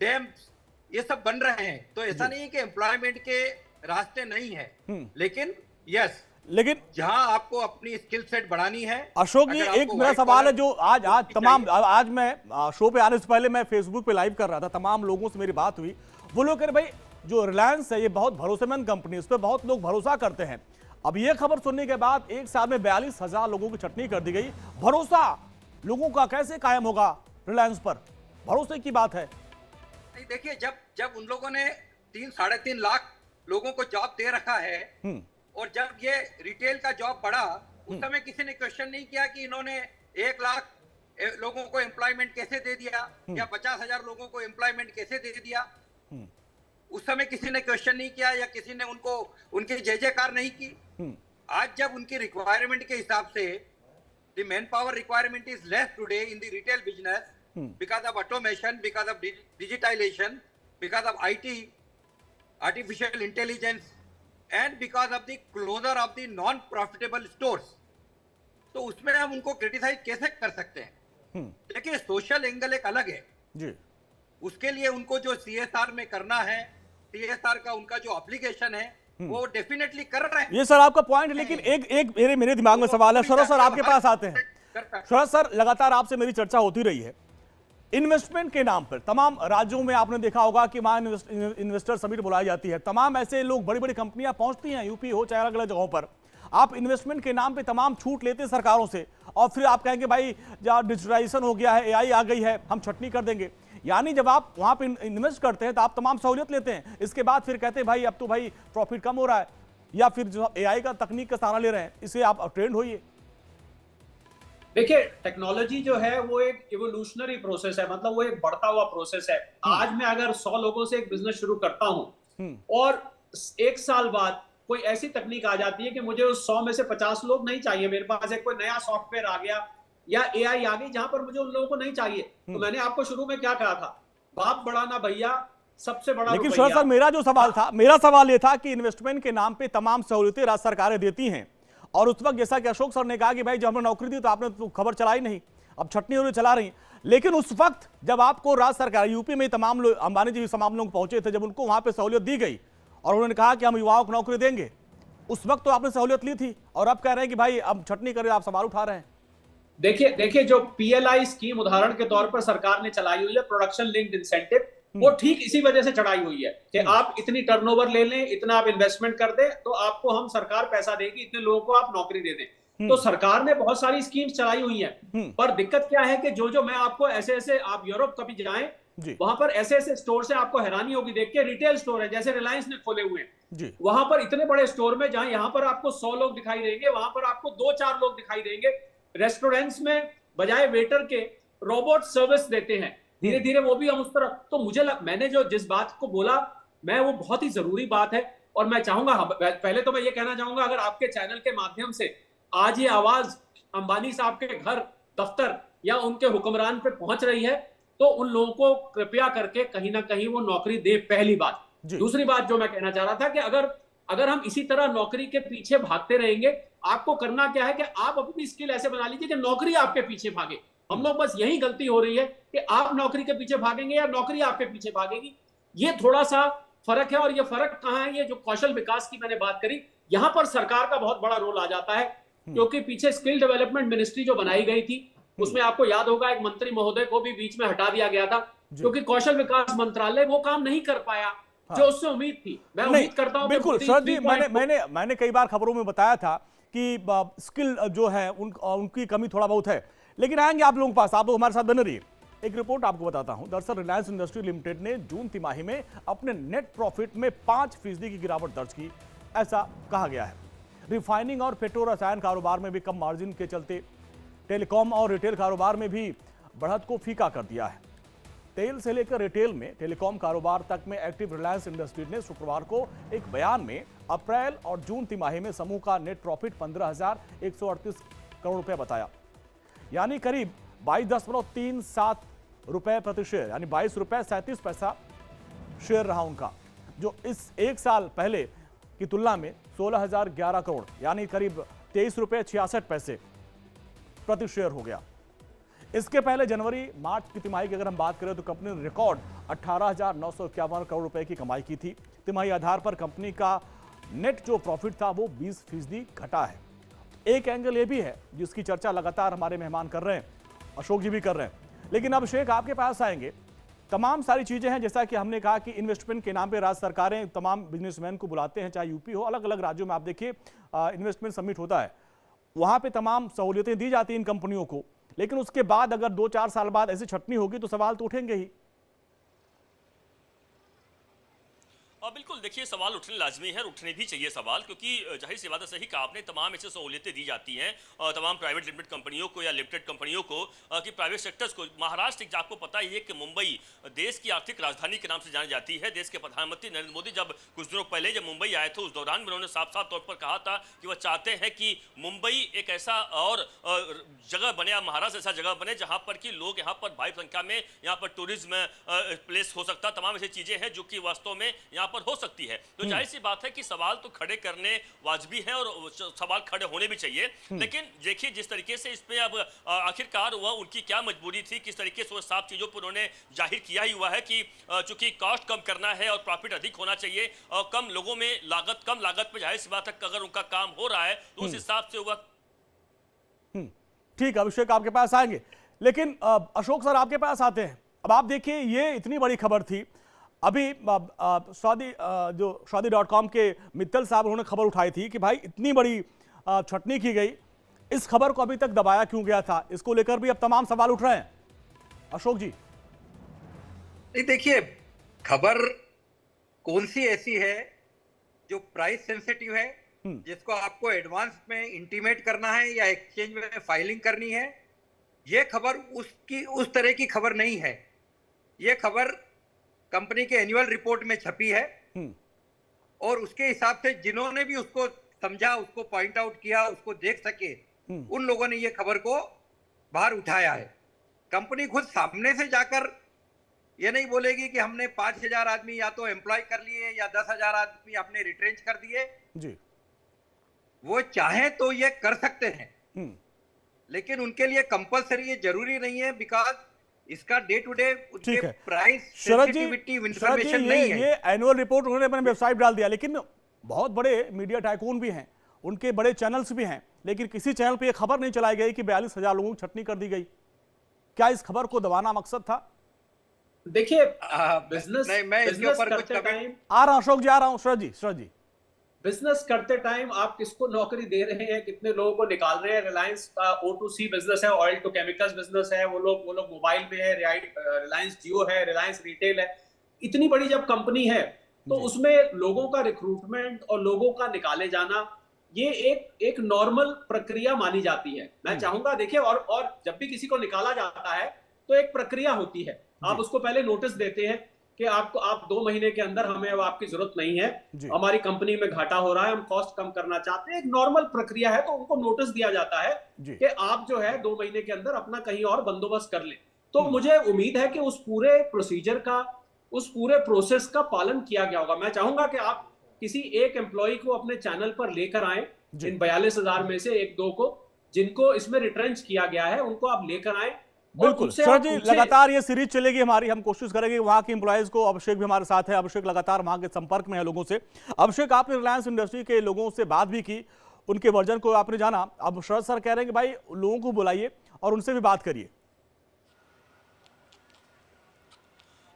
डैम्स, ये सब बन रहे हैं। तो ऐसा नहीं है कि एम्प्लॉयमेंट के रास्ते नहीं है, लेकिन यस, लेकिन जहां आपको अपनी स्किल सेट बढ़ानी है। अशोक जी, एक मेरा सवाल है जो आज मैं शो पे आने से पहले मैं फेसबुक पे लाइव कर रहा था, तमाम लोगों से मेरी बात हुई। वो लोग कह रहे भाई जो रिलायंस है ये बहुत भरोसेमंद कंपनी, उस पर बहुत लोग भरोसा करते हैं। अब ये खबर सुनने के बाद एक साल में 42,000 लोगों की छटनी कर दी गई। भरोसा लोगों का कैसे कायम होगा रिलायंस पर? भरोसे की बात है। नहीं, देखिए, जब उन लोगों ने 3-3.5 लाख लोगों को जॉब दे रखा है, और जब ये रिटेल का जॉब बढ़ा, उस समय किसी ने क्वेश्चन नहीं किया कि इन्होंने 1 लाख लोगों को एम्प्लॉयमेंट कैसे दे दिया या 50,000 लोगों को एम्प्लॉयमेंट कैसे दे दिया। उस समय किसी ने क्वेश्चन नहीं किया या किसी ने उनको उनकी जय जयकार नहीं की। आज जब उनकी रिक्वायरमेंट के हिसाब से the man power requirement is less today in the retail business because of automation, because of digitisation, because of IT, artificial intelligence, and because of the closure of the non profitable stores. तो उसमें हम उनको क्रिटिसाइज कैसे कर सकते हैं? लेकिन सोशल एंगल एक अलग है जी। उसके लिए उनको जो CSR में करना है, CSR का उनका जो एप्लीकेशन है वो डेफिनेटली कर रहे हैं। ये सर आपका पॉइंट है, लेकिन एक मेरे दिमाग में सवाल है। शरद सर आपके पास आते हैं। शरद सर, लगातार आपसे मेरी चर्चा होती रही है इन्वेस्टमेंट के नाम पर। तमाम राज्यों में आपने देखा होगा कि वहां इन्वेस्टर समिट बुलाई जाती है, तमाम ऐसे लोग, बड़ी बड़ी कंपनियां पहुंचती हैं, यूपी हो चाहे अलग अलग जगहों पर। आप इन्वेस्टमेंट के नाम पे तमाम छूट लेते हैं सरकारों से, और फिर आप कहेंगे भाई जहाँ डिजिटलाइजेशन हो गया है, AI आ गई है, हम छटनी कर देंगे। यानी जब आप वहां पे इन्वेस्ट करते हैं तो आप तमाम सहूलियत लेते हैं, इसके बाद फिर कहते हैं भाई अब तो भाई प्रॉफिट कम हो रहा है, या फिर जो AI का तकनीक का सहारा ले रहे हैं, इससे आप ट्रेंड होइए। देखिए, टेक्नोलॉजी जो है वो एक इवोल्यूशनरी प्रोसेस है, मतलब वो एक बढ़ता हुआ प्रोसेस है। आज मैं अगर 100 लोगों से एक बिजनेस शुरू करता हूं और 1 साल बाद कोई ऐसी तकनीक आ जाती है कि मुझे उस 100 में से 50 लोग नहीं चाहिए, मेरे पास एक कोई नया सॉफ्टवेयर आ गया या AI आ गई जहां पर मुझे उन लोगों को नहीं चाहिए, तो मैंने आपको शुरू में क्या कहा था, बाप बढ़ाना भैया सबसे बड़ा। लेकिन सर, मेरा जो सवाल था, मेरा सवाल ये था कि इन्वेस्टमेंट के नाम पे तमाम सहूलियतें राज्य सरकारें देती हैं, और उस वक्त जैसा कि अशोक सर ने कहा कि भाई जब हमने नौकरी दी तो आपने तो खबर चलाई नहीं, अब छटनी हो रही चला रही। लेकिन उस वक्त जब आपको राज्य सरकार, यूपी में तमाम लोग, अंबानी जी तमाम लोग पहुंचे थे, जब उनको वहां पे सहूलियत दी गई और उन्होंने कहा कि हम युवाओं को नौकरी देंगे, उस वक्त तो आपने सहूलियत ली थी, और अब कह रहे हैं कि भाई अब छटनी करे, आप सवाल उठा रहे हैं। देखिए जो PLI स्कीम उदाहरण के तौर पर सरकार ने चलाई हुई है, प्रोडक्शन लिंक्ड इंसेंटिव, वो ठीक इसी वजह से चढ़ाई हुई है कि आप इतनी टर्नओवर ले लें, इतना आप इन्वेस्टमेंट कर दें तो आपको हम सरकार पैसा देगी, इतने लोगों को आप नौकरी दे दें। तो सरकार ने बहुत सारी स्कीम्स चलाई हुई हैं, पर दिक्कत क्या है कि जो मैं आपको ऐसे आप यूरोप कभी जाएं, वहां पर ऐसे स्टोर से आपको हैरानी होगी देख के, रिटेल स्टोर है जैसे रिलायंस ने खोले हुए हैं, वहां पर इतने बड़े स्टोर में जहां यहाँ पर आपको 100 लोग दिखाई देंगे, वहां पर आपको 2-4 लोग दिखाई देंगे। रेस्टोरेंट्स में बजाय वेटर के रोबोट सर्विस देते हैं, धीरे धीरे वो भी हम उस तरफ। तो मैंने जिस बात को बोला, मैं वो बहुत ही जरूरी बात है, और मैं चाहूंगा, पहले तो मैं ये कहना चाहूंगा, अगर आपके चैनल के माध्यम से आज ये आवाज अंबानी साहब के घर, दफ्तर या उनके हुक्मरान पे पहुंच रही है, तो उन लोगों को कृपया करके कहीं ना कहीं वो नौकरी दे, पहली बात। दूसरी बात जो मैं कहना चाह रहा था कि अगर हम इसी तरह नौकरी के पीछे भागते रहेंगे, आपको करना क्या है कि आप अपनी स्किल ऐसे बना लीजिए कि नौकरी आपके पीछे भागे। हम लोग बस यही गलती हो रही है कि आप नौकरी के पीछे भागेंगे या नौकरी आपके पीछे भागेगी। ये थोड़ा सा फर्क है, और ये फर्क कहाँ है? ये जो कौशल विकास की मैंने बात करी, यहां पर सरकार का बहुत बड़ा रोल आ जाता है, क्योंकि पीछे स्किल डेवलपमेंट मिनिस्ट्री जो बनाई गई थी, उसमें आपको याद होगा एक मंत्री महोदय को भी बीच में हटा दिया गया था, क्योंकि कौशल विकास मंत्रालय वो काम नहीं कर पाया जो उससे उम्मीद थी। मैं उम्मीद करता हूं बिल्कुल सर जी, मैंने कई बार खबरों में बताया था कि स्किल जो है उनकी कमी थोड़ा बहुत है, लेकिन आएंगे आप लोगों के पास, आप लोग हमारे साथ बने रहिए। एक रिपोर्ट आपको बताता हूं। दरअसल रिलायंस इंडस्ट्री लिमिटेड ने जून तिमाही में अपने नेट प्रॉफिट में 5% की गिरावट दर्ज की, ऐसा कहा गया है। रिफाइनिंग और पेट्रो रसायन कारोबार में भी कम मार्जिन के चलते टेलीकॉम और रिटेल कारोबार में भी बढ़त को फीका कर दिया है। तेल से लेकर रिटेल में टेलीकॉम कारोबार तक में एक्टिव रिलायंस इंडस्ट्री ने शुक्रवार को एक बयान में अप्रैल और जून तिमाही में समूह का नेट प्रॉफिट 15,138 करोड़ रुपए बताया, यानी करीब 22.37 रुपए प्रति शेयर, यानी 22 रुपए 37 पैसा शेयर रहा उनका, जो इस एक साल पहले की तुलना में 16,011 करोड़ यानी करीब 23 रुपए 66 पैसे प्रति शेयर हो गया। इसके पहले जनवरी मार्च की तिमाही की अगर हम बात करें तो कंपनी ने रिकॉर्ड 18,951 करोड़ रुपए की कमाई की थी। तिमाही आधार पर कंपनी का नेट जो प्रॉफिट था वो 20% घटा है। एक एंगल ये भी है जिसकी चर्चा लगातार हमारे मेहमान कर रहे हैं, अशोक जी भी कर रहे हैं, लेकिन अभिषेक आपके पास आएंगे। तमाम सारी चीजें हैं, जैसा कि हमने कहा कि इन्वेस्टमेंट के नाम पे राज्य सरकारें तमाम बिजनेसमैन को बुलाते हैं, चाहे यूपी हो, अलग अलग राज्यों में आप देखिए इन्वेस्टमेंट समिट होता है, वहां पे तमाम सहूलियतें दी जाती हैं इन कंपनियों को, लेकिन उसके बाद अगर 2-4 साल बाद ऐसी छटनी होगी तो सवाल तो उठेंगे ही। बिल्कुल, देखिए सवाल उठने लाजमी है और उठने भी चाहिए सवाल, क्योंकि जाहिर सी बात है, सही कहा आपने, तमाम ऐसी सहूलियतें दी जाती हैं तमाम प्राइवेट लिमिटेड कंपनियों को या लिमिटेड कंपनियों को कि प्राइवेट सेक्टर्स को। महाराष्ट्र आपको पता ही है कि मुंबई देश की आर्थिक राजधानी के नाम से जानी जाती है। देश के प्रधानमंत्री नरेंद्र मोदी जब कुछ दिनों पहले जब मुंबई आए थे, उस दौरान उन्होंने साफ साफ तौर पर कहा था कि वह चाहते हैं कि मुंबई एक ऐसा और जगह बने, महाराष्ट्र ऐसा जगह बने जहाँ पर कि लोग यहाँ पर भारी संख्या में यहाँ पर टूरिज्म प्लेस हो सकता, तमाम ऐसी चीजें हैं जो कि वास्तव में यहाँ पर हो सकती है। तो जाहिर सी बात है कि सवाल तो खड़े करने वाजिबी है और सवाल खड़े होने भी चाहिए, लेकिन देखिए जिस तरीके से इसमें अब आखिरकार वह उनकी क्या मजबूरी थी, किस तरीके से वो साफ चीजों पर उन्होंने जाहिर किया ही हुआ है कि चूंकि कॉस्ट कम करना है और प्रॉफिट अधिक होना चाहिए और कम लोगों में लागत, कम लागत पे जाहिर सी बात है अगर उनका काम हो रहा है तो उस हिसाब से हुआ। ठीक, अभिषेक आपके पास आएंगे, लेकिन अशोक सर आपके पास आते हैं। अब आप देखिए ये इतनी बड़ी खबर थी, अभी शादी.com के मित्तल साहब उन्होंने खबर उठाई थी कि भाई इतनी बड़ी छटनी की गई, इस खबर को अभी तक दबाया क्यों गया था, इसको लेकर भी अब तमाम सवाल उठ रहे हैं। अशोक जी नहीं, देखिए खबर कौन सी ऐसी है जो प्राइस सेंसिटिव है, जिसको आपको एडवांस में इंटीमेट करना है या एक्सचेंज में फाइलिंग करनी है। यह खबर उस तरह की खबर नहीं है। यह खबर कंपनी के एनुअल रिपोर्ट में छपी है और उसके हिसाब से जिन्होंने भी उसको समझा, उसको पॉइंट आउट किया, उसको देख सके, उन लोगों ने ये खबर को बाहर उठाया है। कंपनी खुद सामने से जाकर ये नहीं बोलेगी कि हमने 5,000 आदमी या तो एम्प्लॉय कर लिए या 10,000 आदमी आपने रिट्रेंच कर दिए जी। वो चाहे तो ये कर सकते हैं, लेकिन उनके लिए कंपलसरी ये जरूरी नहीं है, बिकॉज इसका day to day price sensitivity information नहीं है। ये एनुअल रिपोर्ट उन्होंने अपने वेबसाइट डाल दिया, लेकिन बहुत बड़े मीडिया टाइकून भी हैं, उनके बड़े चैनल्स भी हैं, लेकिन किसी चैनल पे ये खबर नहीं चलाई गई कि 42,000 लोगों की छटनी कर दी गई। क्या इस खबर को दबाना मकसद था? देखिए बिजनेस करते टाइम आ रहा हूं अशोक जी, आ रहा हूं शरद जी, बिजनेस करते टाइम आप किसको नौकरी दे रहे हैं, कितने लोगों को निकाल रहे हैं। रिलायंस का O2C बिजनेस है, ऑयल टू केमिकल्स बिजनेस है, वो लोग मोबाइल में है, रिलायंस जियो है, रिलायंस रिटेल है। इतनी बड़ी जब कंपनी है तो उसमें लोगों का रिक्रूटमेंट और लोगों का निकाले जाना ये एक नॉर्मल प्रक्रिया मानी जाती है। मैं चाहूंगा देखिए, और जब भी किसी को निकाला जाता है तो एक प्रक्रिया होती है। आप उसको पहले नोटिस देते हैं कि आप 2 महीने के अंदर हमें अब आपकी जरूरत नहीं है, हमारी कंपनी में घाटा हो रहा है, हम कॉस्ट कम करना चाहते हैं। एक नॉर्मल प्रक्रिया है, तो उनको नोटिस दिया जाता है कि आप जो है 2 महीने के अंदर अपना कहीं और बंदोबस्त कर ले। तो मुझे उम्मीद है कि उस पूरे प्रोसीजर का, उस पूरे प्रोसेस का पालन किया गया होगा। मैं चाहूंगा कि आप किसी एक एम्प्लॉय को अपने चैनल पर लेकर आए, इन 42,000 में से 1-2 को जिनको इसमें रिट्रेंच किया गया है, उनको आप लेकर आए। बिल्कुल सर जी, लगातार ये सीरीज चलेगी हमारी, हम कोशिश करेंगे वहां के एम्प्लॉयज को। अभिषेक भी हमारे साथ है, अभिषेक लगातार वहां के संपर्क में है लोगों से। अभिषेक, आपने रिलायंस इंडस्ट्री के लोगों से बात भी की, उनके वर्जन को आपने जाना। अब शरद सर कह रहे हैं कि भाई लोगों को बुलाइए और उनसे भी बात करिए।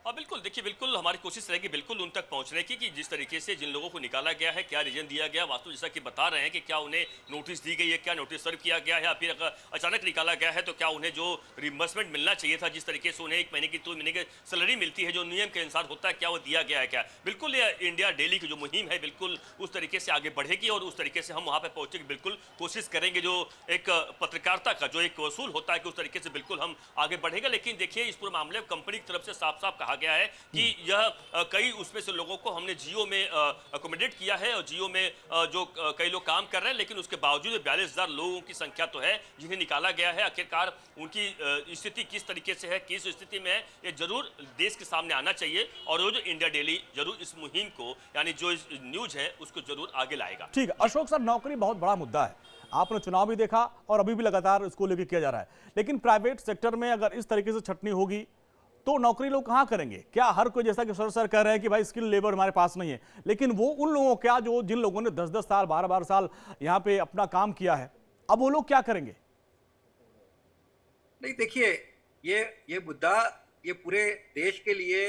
बिल्कुल देखिए, बिल्कुल हमारी कोशिश रहेगी बिल्कुल उन तक पहुंचने की कि जिस तरीके से जिन लोगों को निकाला गया है, क्या रीजन दिया गया, वास्तव जैसा कि बता रहे हैं कि क्या उन्हें नोटिस दी गई है, क्या नोटिस सर्व किया गया है, या फिर अगर अचानक निकाला गया है तो क्या उन्हें जो रिम्बर्समेंट मिलना चाहिए था, जिस तरीके से उन्हें 1 महीने की 2 महीने की सैलरी मिलती है जो नियम के अनुसार होता है, क्या वो दिया गया है क्या। बिल्कुल ये इंडिया डेली की जो मुहिम है बिल्कुल उस तरीके से आगे बढ़ेगी और उस तरीके से हम वहां पर पहुंचने की बिल्कुल कोशिश करेंगे। जो एक पत्रकारिता का जो एक वसूल होता है कि उस तरीके से बिल्कुल हम आगे बढ़ेगा। लेकिन देखिए इस पूरे मामले में कंपनी की तरफ से साफ साफ कहा गया है कि यह कई उसमें से लोगों को हमने जियो में अकोमोडेट किया है और जियो में जो कई लोग काम कर रहे हैं, लेकिन उसके बावजूद 42,000 लोगों की संख्या तो है जिन्हें निकाला गया है। आखिरकार उनकी स्थिति किस तरीके से है, किस स्थिति में है, ये जरूर देश के सामने आना चाहिए और रोज इंडिया डेली जरूर इस मुहिम को यानी जो इस न्यूज है उसको जरूर आगे लाएगा। ठीक है अशोक सर, नौकरी बहुत बड़ा मुद्दा है, आपने चुनाव भी देखा और अभी भी लगातार इसको लेकर किया जा रहा है, लेकिन प्राइवेट सेक्टर में अगर इस तरीके से छटनी होगी तो नौकरी लोग कहां करेंगे? क्या हर कोई, जैसा कि सर कह रहे हैं कि भाई स्किल लेबर हमारे पास नहीं है, लेकिन वो उन लोगों क्या जो जिन लोगों ने 10-10 साल 12-12 साल यहां पे अपना काम किया है, अब वो लोग क्या करेंगे? नहीं देखिए, ये मुद्दा ये पूरे देश के लिए,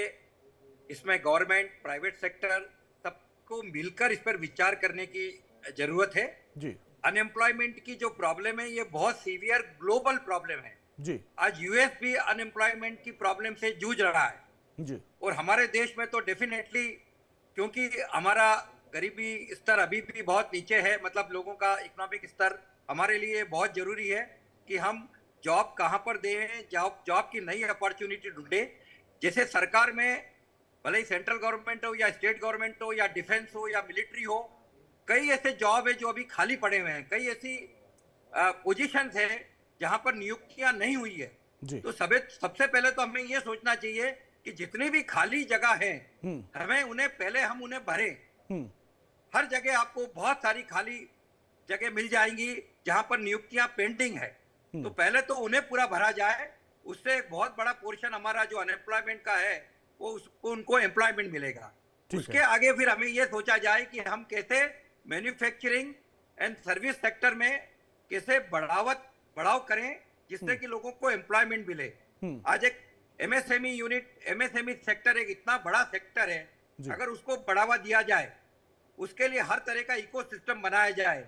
इसमें गवर्नमेंट प्राइवेट सेक्टर सबको मिलकर इस पर विचार करने की जरूरत है जी। अनएम्प्लॉयमेंट की जो प्रॉब्लम है ये बहुत सीवियर ग्लोबल प्रॉब्लम है जी। आज यूएस भी अनएम्प्लॉयमेंट की प्रॉब्लम से जूझ रहा है जी। और हमारे देश में तो डेफिनेटली, क्योंकि हमारा गरीबी स्तर अभी भी बहुत नीचे है, मतलब लोगों का इकोनॉमिक स्तर, हमारे लिए बहुत जरूरी है कि हम जॉब कहाँ पर दें, जॉब की नई अपॉर्चुनिटी ढूंढे। जैसे सरकार में भले ही सेंट्रल गवर्नमेंट हो या स्टेट गवर्नमेंट हो या डिफेंस हो या मिलिट्री हो, कई ऐसे जॉब है जो अभी खाली पड़े हुए हैं, कई ऐसी पोजीशंस है जहां पर नियुक्तियां नहीं हुई है। तो सबसे पहले तो हमें ये सोचना चाहिए कि जितनी भी खाली जगह है हमें उन्हें पहले हम उन्हें भरें। हर जगह आपको बहुत सारी खाली जगह मिल जाएंगी जहां पर नियुक्तियां पेंडिंग है, तो पहले तो उन्हें पूरा भरा जाए। उससे एक बहुत बड़ा पोर्शन हमारा जो अनएम्प्लॉयमेंट का है वो उनको एम्प्लॉयमेंट मिलेगा। उसके आगे फिर हमें यह सोचा जाए कि हम कैसे मैन्युफैक्चरिंग एंड सर्विस सेक्टर में कैसे बढ़ाव करें जिससे कि लोगों को एम्प्लॉयमेंट मिले। आज एक एमएसएमई सेक्टर एक इतना बड़ा सेक्टर है, अगर उसको बढ़ावा दिया जाए, उसके लिए हर तरह का इकोसिस्टम बनाया जाए,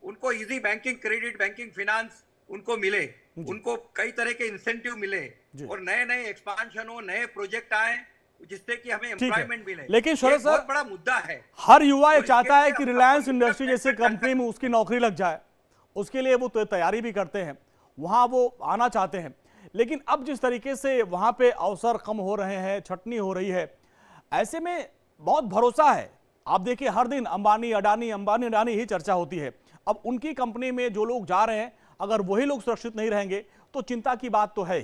उनको easy banking, credit banking, finance उनको मिले, उनको कई तरह के इंसेंटिव मिले और नए नए एक्सपांशन हो, नए प्रोजेक्ट आए जिससे कि हमें एम्प्लॉयमेंट मिले। लेकिन शरद सर, बहुत बड़ा मुद्दा है। हर युवा ये चाहता है कि रिलायंस इंडस्ट्री जैसे कंपनी में उसकी नौकरी लग जाए, उसके लिए वो तैयारी भी करते हैं, वहां वो आना चाहते हैं, लेकिन अब जिस तरीके से वहां पे अवसर कम हो रहे हैं, छटनी हो रही है, ऐसे में बहुत भरोसा है। आप देखिए हर दिन अंबानी अडानी ही चर्चा होती है। अब उनकी कंपनी में जो लोग जा रहे हैं, अगर वही लोग सुरक्षित नहीं रहेंगे तो चिंता की बात तो है।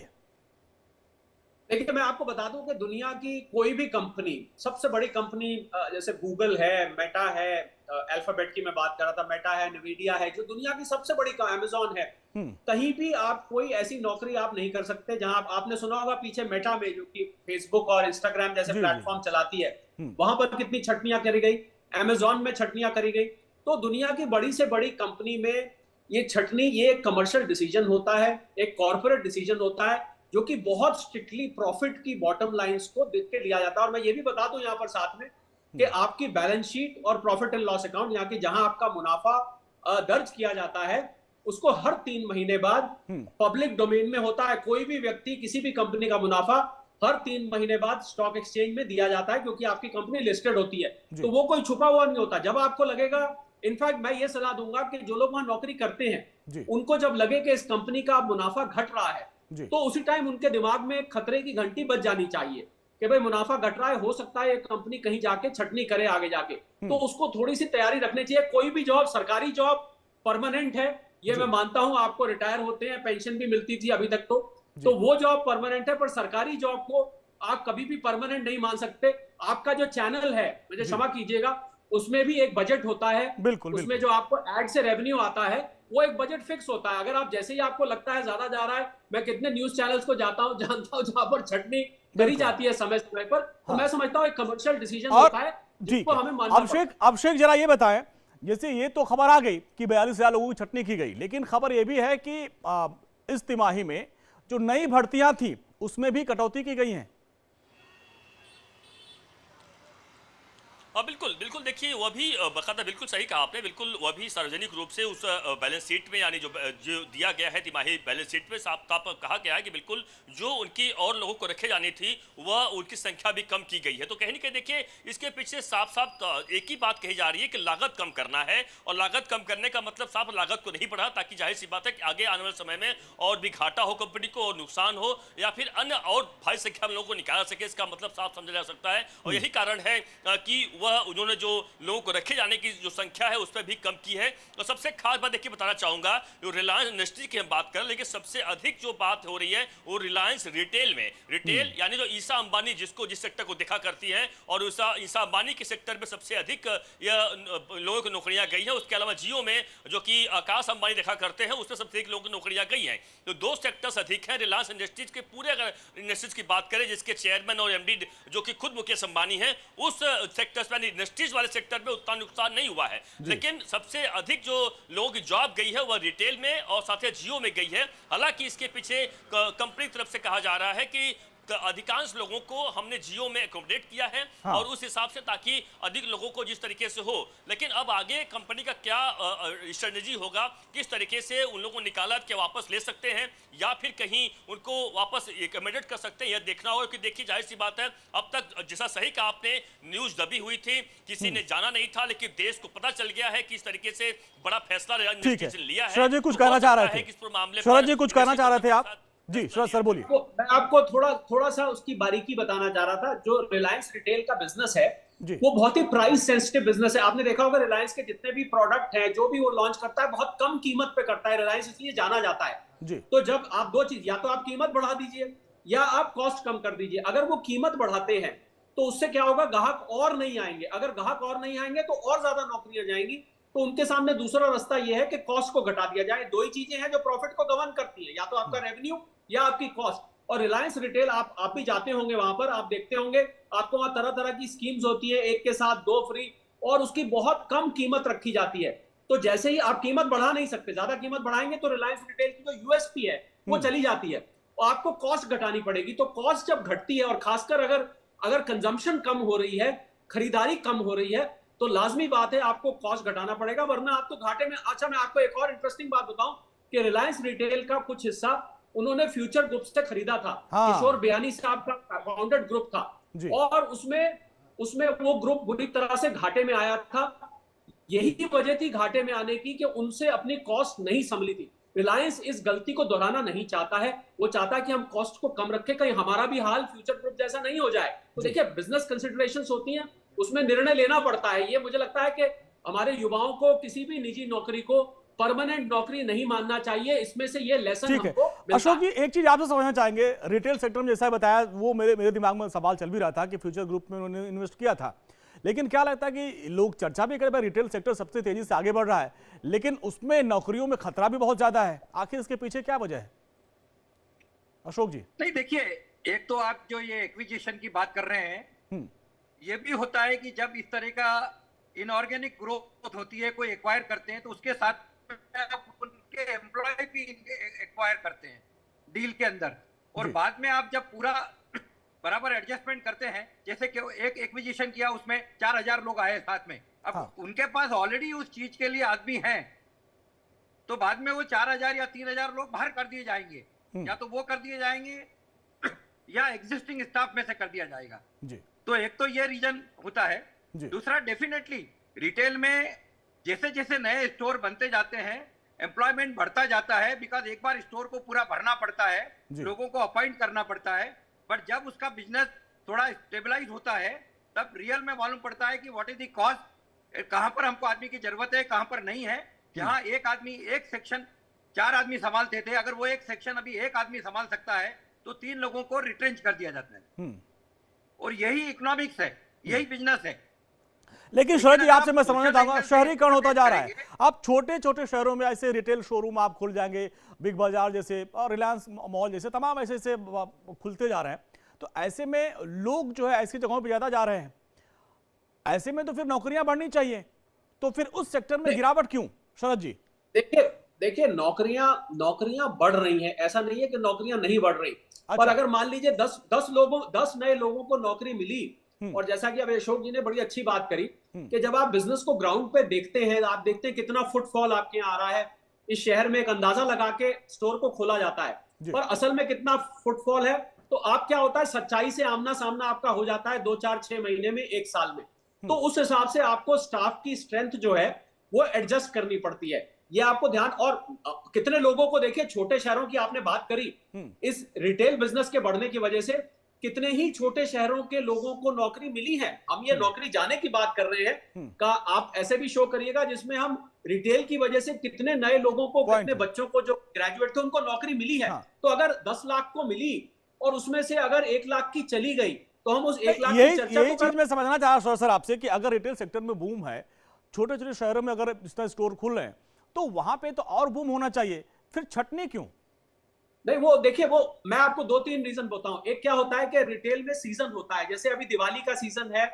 देखिए मैं आपको बता दूं कि दुनिया की कोई भी कंपनी, सबसे बड़ी कंपनी जैसे गूगल है, मेटा है, अल्फाबेट की मैं बात कर रहा था, मेटा है, नवीडिया है, जो दुनिया की सबसे बड़ी, अमेज़न है, कहीं भी आप कोई ऐसी नौकरी आप नहीं कर सकते जहां आपने सुना होगा पीछे मेटा में जो कि फेसबुक और इंस्टाग्राम जैसे प्लेटफॉर्म चलाती है, वहां पर कितनी छटनियां करी गई, अमेज़न में छटनियां करी गई। तो दुनिया की बड़ी से बड़ी कंपनी में ये छटनी, ये एक कमर्शियल डिसीजन होता है, एक कॉर्पोरेट डिसीजन होता है जो कि बहुत स्ट्रिक्टली प्रॉफिट की बॉटम लाइंस को देख के लिया जाता है। और मैं ये भी बता दूं यहाँ पर साथ में कि आपकी बैलेंस शीट और प्रॉफिट एंड लॉस अकाउंट, यहाँ की जहां आपका मुनाफा दर्ज किया जाता है, उसको हर 3 महीने बाद पब्लिक डोमेन में होता है। कोई भी व्यक्ति, किसी भी कंपनी का मुनाफा हर 3 महीने बाद स्टॉक एक्सचेंज में दिया जाता है, क्योंकि आपकी कंपनी लिस्टेड होती है, तो वो कोई छुपा हुआ नहीं होता। जब आपको लगेगा, इनफैक्ट मैं ये सलाह दूंगा कि जो लोग वहां नौकरी करते हैं, उनको जब लगे कि इस कंपनी का मुनाफा घट रहा है, तो उसी टाइम उनके दिमाग में खतरे की घंटी बज जानी चाहिए कि भाई मुनाफा घट रहा है, हो सकता है ये कंपनी कहीं जाके छटनी करे आगे जाके, तो उसको थोड़ी सी तैयारी रखनी चाहिए। कोई भी जॉब, सरकारी जॉब परमानेंट है, ये मैं मानता हूं, आपको रिटायर होते हैं, पेंशन भी मिलती थी अभी तक, तो वो जॉब परमानेंट है, पर सरकारी जॉब को आप कभी भी परमानेंट नहीं मान सकते। आपका जो चैनल है, मुझे क्षमा कीजिएगा, उसमें भी एक बजट होता है, उसमें जो आपको एड से रेवेन्यू आता है वो एक बजट फिक्स होता है। अगर आप जैसे ही आपको लगता है ज्यादा जा रहा है, मैं कितने न्यूज चैनल्स को जानता हूं जहां पर छटनी करी जाती है समय समय पर, तो मैं समझता हूं एक कमर्शियल डिसीजन होता है जिसको हमें मानना पड़ता है। अभिषेक जरा ये बताएं, जैसे ये तो खबर आ गई कि 42,000 लोगों की छटनी की गई, लेकिन खबर ये भी है कि इस तिमाही में जो नई भर्तियां थी उसमें भी कटौती की गई है। बिल्कुल बिल्कुल, देखिए वह भी बकायदा बिल्कुल सही कहा आपने, बिल्कुल वह भी सार्वजनिक रूप से उस बैलेंस शीट में, यानी जो दिया गया है तिमाही बैलेंस शीट में साफ साफ कहा गया है कि बिल्कुल जो उनकी और लोगों को रखे जानी थी वह उनकी संख्या भी कम की गई है। तो कहीं ना कहीं देखिए इसके पीछे साफ साफ एक ही बात कही जा रही है कि लागत कम करना है, और लागत कम करने का मतलब साफ लागत को नहीं बढ़ा, ताकि जाहिर सी बात है कि आगे आने वाले समय में और भी घाटा हो कंपनी को और नुकसान हो, या फिर अन्य और भारी संख्या में लोगों को निकाला सके, इसका मतलब साफ समझा जा सकता है। और यही कारण है कि वह उन्होंने जो लोगों को रखे जाने की जो संख्या है उस पर भी कम की है। और सबसे खास बात देखिए बताना चाहूंगा, जो रिलायंस इंडस्ट्री की हम बात करें, लेकिन सबसे अधिक जो बात हो रही है वो रिलायंस रिटेल में, रिटेल यानी जो ईसा अंबानी जिसको जिस सेक्टर को देखा करती है, और ईसा अंबानी के सेक्टर में सबसे अधिक लोगों की नौकरियां गई है। उसके अलावा जियो में जो कि आकाश अंबानी देखा करते हैं, उसमें सबसे अधिक लोगों की नौकरियां गई हैं। तो दो सेक्टर्स अधिक हैं रिलायंस इंडस्ट्रीज के पूरे, अगर इंडस्ट्रीज की बात करें जिसके चेयरमैन और एमडी जो कि खुद मुकेश अंबानी है, उस सेक्टर्स में इंडस्ट्रीज वाले सेक्टर में उतना नुकसान नहीं हुआ है। लेकिन सबसे अधिक जो लोगों की जॉब गई है वह रिटेल में और साथ ही जियो में गई है। हालांकि इसके पीछे कंपनी की तरफ से कहा जा रहा है कि अधिकांश लोगों को हमने जियो में एकोमोडेट किया है, हाँ। और उस हिसाब से ताकि अधिक लोगों को जिस तरीके से हो, लेकिन अब आगे कंपनी का क्या स्ट्रेटेजी होगा, किस तरीके से उन लोगों को निकाला के वापस ले सकते हैं या फिर कहीं उनको वापस एकोमोडेट कर सकते हैं, यह देखना होगा। कि देखिए जाहिर सी बात है, अब तक जैसा सही कहा आपने, न्यूज दबी हुई थी, किसी ने जाना नहीं था, लेकिन देश को पता चल गया है कि इस तरीके से बड़ा फैसला लिया है। शरद जी कुछ कहना चाह रहे थे, शरद जी कुछ कहना चाह रहे थे आप? जी शरद सर बोलिए। मैं आपको थोड़ा सा उसकी बारीकी बताना चाह रहा था। जो रिलायंस रिटेल का बिजनेस है वो बहुत ही प्राइस सेंसिटिव बिजनेस है। आपने देखा होगा रिलायंस के जितने भी प्रोडक्ट हैं, जो भी वो लॉन्च करता है, बहुत कम कीमत पे करता है। रिलायंस इसलिए जाना जाता है। तो जब आप दो चीज, या तो आप कीमत बढ़ा दीजिए या आप कॉस्ट कम कर दीजिए। अगर वो कीमत बढ़ाते हैं तो उससे क्या होगा, ग्राहक और नहीं आएंगे। अगर ग्राहक और नहीं आएंगे तो और ज्यादा नौकरियां जाएंगी। तो उनके सामने दूसरा रास्ता यह है कि कॉस्ट को घटा दिया जाए। दो ही चीजें हैं जो प्रॉफिट को गवर्न करती है, या तो आपका रेवेन्यू या आपकी कॉस्ट। और रिलायंस रिटेल, आप भी जाते होंगे वहां पर, आप देखते होंगे आपको वहां तरह तरह की स्कीम्स होती है, एक के साथ दो फ्री, और उसकी बहुत कम कीमत रखी जाती है। तो जैसे ही आप कीमत बढ़ा नहीं सकते, ज्यादा कीमत बढ़ाएंगे तो रिलायंस रिटेल की जो यूएसपी है वो चली जाती है, और आपको कॉस्ट घटानी पड़ेगी। तो कॉस्ट जब घटती है, और खासकर अगर कंजम्पशन कम हो रही है, खरीदारी कम हो रही है, तो लाजमी बात है आपको कॉस्ट घटाना पड़ेगा, वरना आप तो घाटे में। अच्छा, मैं आपको एक और इंटरेस्टिंग बात बताऊं कि रिलायंस रिटेल का कुछ हिस्सा उन्होंने फ्यूचर ग्रुप से खरीदा था। हाँ। किशोर बियानी साहब का फाउंडेड ग्रुप था, और उसमें वो ग्रुप बुरी तरह से घाटे में आया था। यही वजह थी घाटे में आने की कि उनसे अपनी कॉस्ट नहीं संभली थी। रिलायंस इस गलती को दोहराना नहीं चाहता है। वो चाहता है कि हम कॉस्ट को कम रखें, कहीं हमारा भी हाल फ्यूचर ग्रुप जैसा नहीं हो जाए। तो देखिए, बिजनेस कंसिडरेशंस होती हैं, उसमें निर्णय लेना पड़ता है। ये मुझे लगता है कि हमारे युवाओं को किसी भी निजी नौकरी को परमानेंट नौकरी नहीं मानना चाहिए। इसमें से ये लेसन हमको अशोक जी, एक चीज आपसे समझना चाहेंगे, रिटेल सेक्टर में जैसा बताया, वो मेरे दिमाग में सवाल चल भी रहा था कि फ्यूचर ग्रुप में उन्होंने इन्वेस्ट किया था, लेकिन क्या लगता है कि लोग चर्चा भी करें, रिटेल सेक्टर सबसे तेजी से आगे बढ़ रहा है, लेकिन उसमें नौकरियों में खतरा भी बहुत ज्यादा है। आखिर इसके पीछे क्या वजह है अशोक जी? नहीं, देखिए, एक तो आप जो ये एक्विजिशन की बात कर रहे हैं, ये भी होता है कि जब इस तरह का इनऑर्गेनिक ग्रोथ होती है, कोई एक्वायर करते हैं, तो उसके साथ उनके एम्प्लॉय भी एक्वायर करते हैं डील के अंदर, और बाद में आप जब पूरा बराबर एडजस्टमेंट करते हैं, जैसे कि एक एक्विजिशन किया, उसमें 4000 लोग आए साथ में, अब हाँ। उनके पास ऑलरेडी उस चीज के लिए आदमी हैं, तो बाद में वो 4000 या 3000 लोग बाहर कर दिए जाएंगे, या तो वो कर दिए जाएंगे या एग्जिस्टिंग स्टाफ में से कर दिया जाएगा जी। तो एक तो ये रीजन होता है। दूसरा, डेफिनेटली रिटेल में जैसे जैसे नए स्टोर बनते जाते हैं, एम्प्लॉयमेंट बढ़ता जाता है, बिकॉज एक बार स्टोर को पूरा भरना पड़ता है, लोगों को अपॉइंट करना पड़ता है। बट जब उसका बिजनेस थोड़ा स्टेबलाइज होता है, तब रियल में मालूम पड़ता है कि व्हाट इज द कॉस्ट, कहां पर हमको आदमी की जरूरत है, कहां पर नहीं है। जहां एक आदमी एक सेक्शन 4 आदमी संभालते थे, अगर वो एक सेक्शन अभी एक आदमी संभाल सकता है, तो 3 लोगों को रिट्रेंच कर दिया जाता है। और यही इकोनॉमिक्स है, यही बिजनेस है। लेकिन शरद जी, आपसे मैं समझना चाहूंगा, शहरीकरण होता जा रहा है, आप छोटे छोटे शहरों में ऐसे रिटेल शोरूम आप खुल जाएंगे, बिग बाजार जैसे और रिलायंस मॉल जैसे तमाम ऐसे खुलते जा रहे हैं, तो ऐसे में लोग जो है ऐसी जगहों पे ज्यादा जा रहे हैं, ऐसे में तो फिर नौकरियां बढ़नी चाहिए, तो फिर उस सेक्टर में गिरावट क्यों शरद जी? देखिए नौकरियां बढ़ रही हैं, ऐसा नहीं है कि नौकरियां नहीं बढ़ रही। पर अगर मान लीजिए 10 नए लोगों को नौकरी मिली, और जैसा कि अब अशोक जी ने बड़ी अच्छी बात करी कि जब आप बिजनेस को ग्राउंड पे देखते हैं, आप देखते हैं कितना फुटफॉल आपके यहाँ आ रहा है, इस शहर में एक अंदाजा लगा के स्टोर को खोला जाता है, पर असल में कितना फुटफॉल है, तो आप क्या होता है सच्चाई से आमना सामना आपका हो जाता है 2, 4, 6 महीने में, 1 साल में। तो उस हिसाब से आपको स्टाफ की स्ट्रेंथ जो है वो एडजस्ट करनी पड़ती है, ये आपको ध्यान। और कितने लोगों को देखिए, छोटे शहरों की आपने बात करी, इस रिटेल बिजनेस के बढ़ने की वजह से कितने ही छोटे शहरों के लोगों को नौकरी मिली है। हम ये नौकरी जाने की बात कर रहे हैं का आप ऐसे भी शो करिएगा जिसमें हम रिटेल की वजह से कितने नए लोगों को, कितने बच्चों को जो ग्रेजुएट थे उनको नौकरी मिली है। तो अगर 10 लाख को मिली और उसमें से अगर 1 लाख की चली गई तो हम उस 1 लाख की चर्चा यही चीज मैं समझना चाह रहा हूं सर आपसे कि अगर रिटेल सेक्टर में बूम है, छोटे छोटे शहरों में अगर इस तरह स्टोर खुल रहे हैं तो वहां पे तो और बूम होना चाहिए, फिर छटनी क्यों? नहीं, वो देखिए, वो मैं आपको 2-3 रीजन बताऊं। एक क्या होता है कि रिटेल में सीजन होता है, जैसे अभी दिवाली का सीजन है,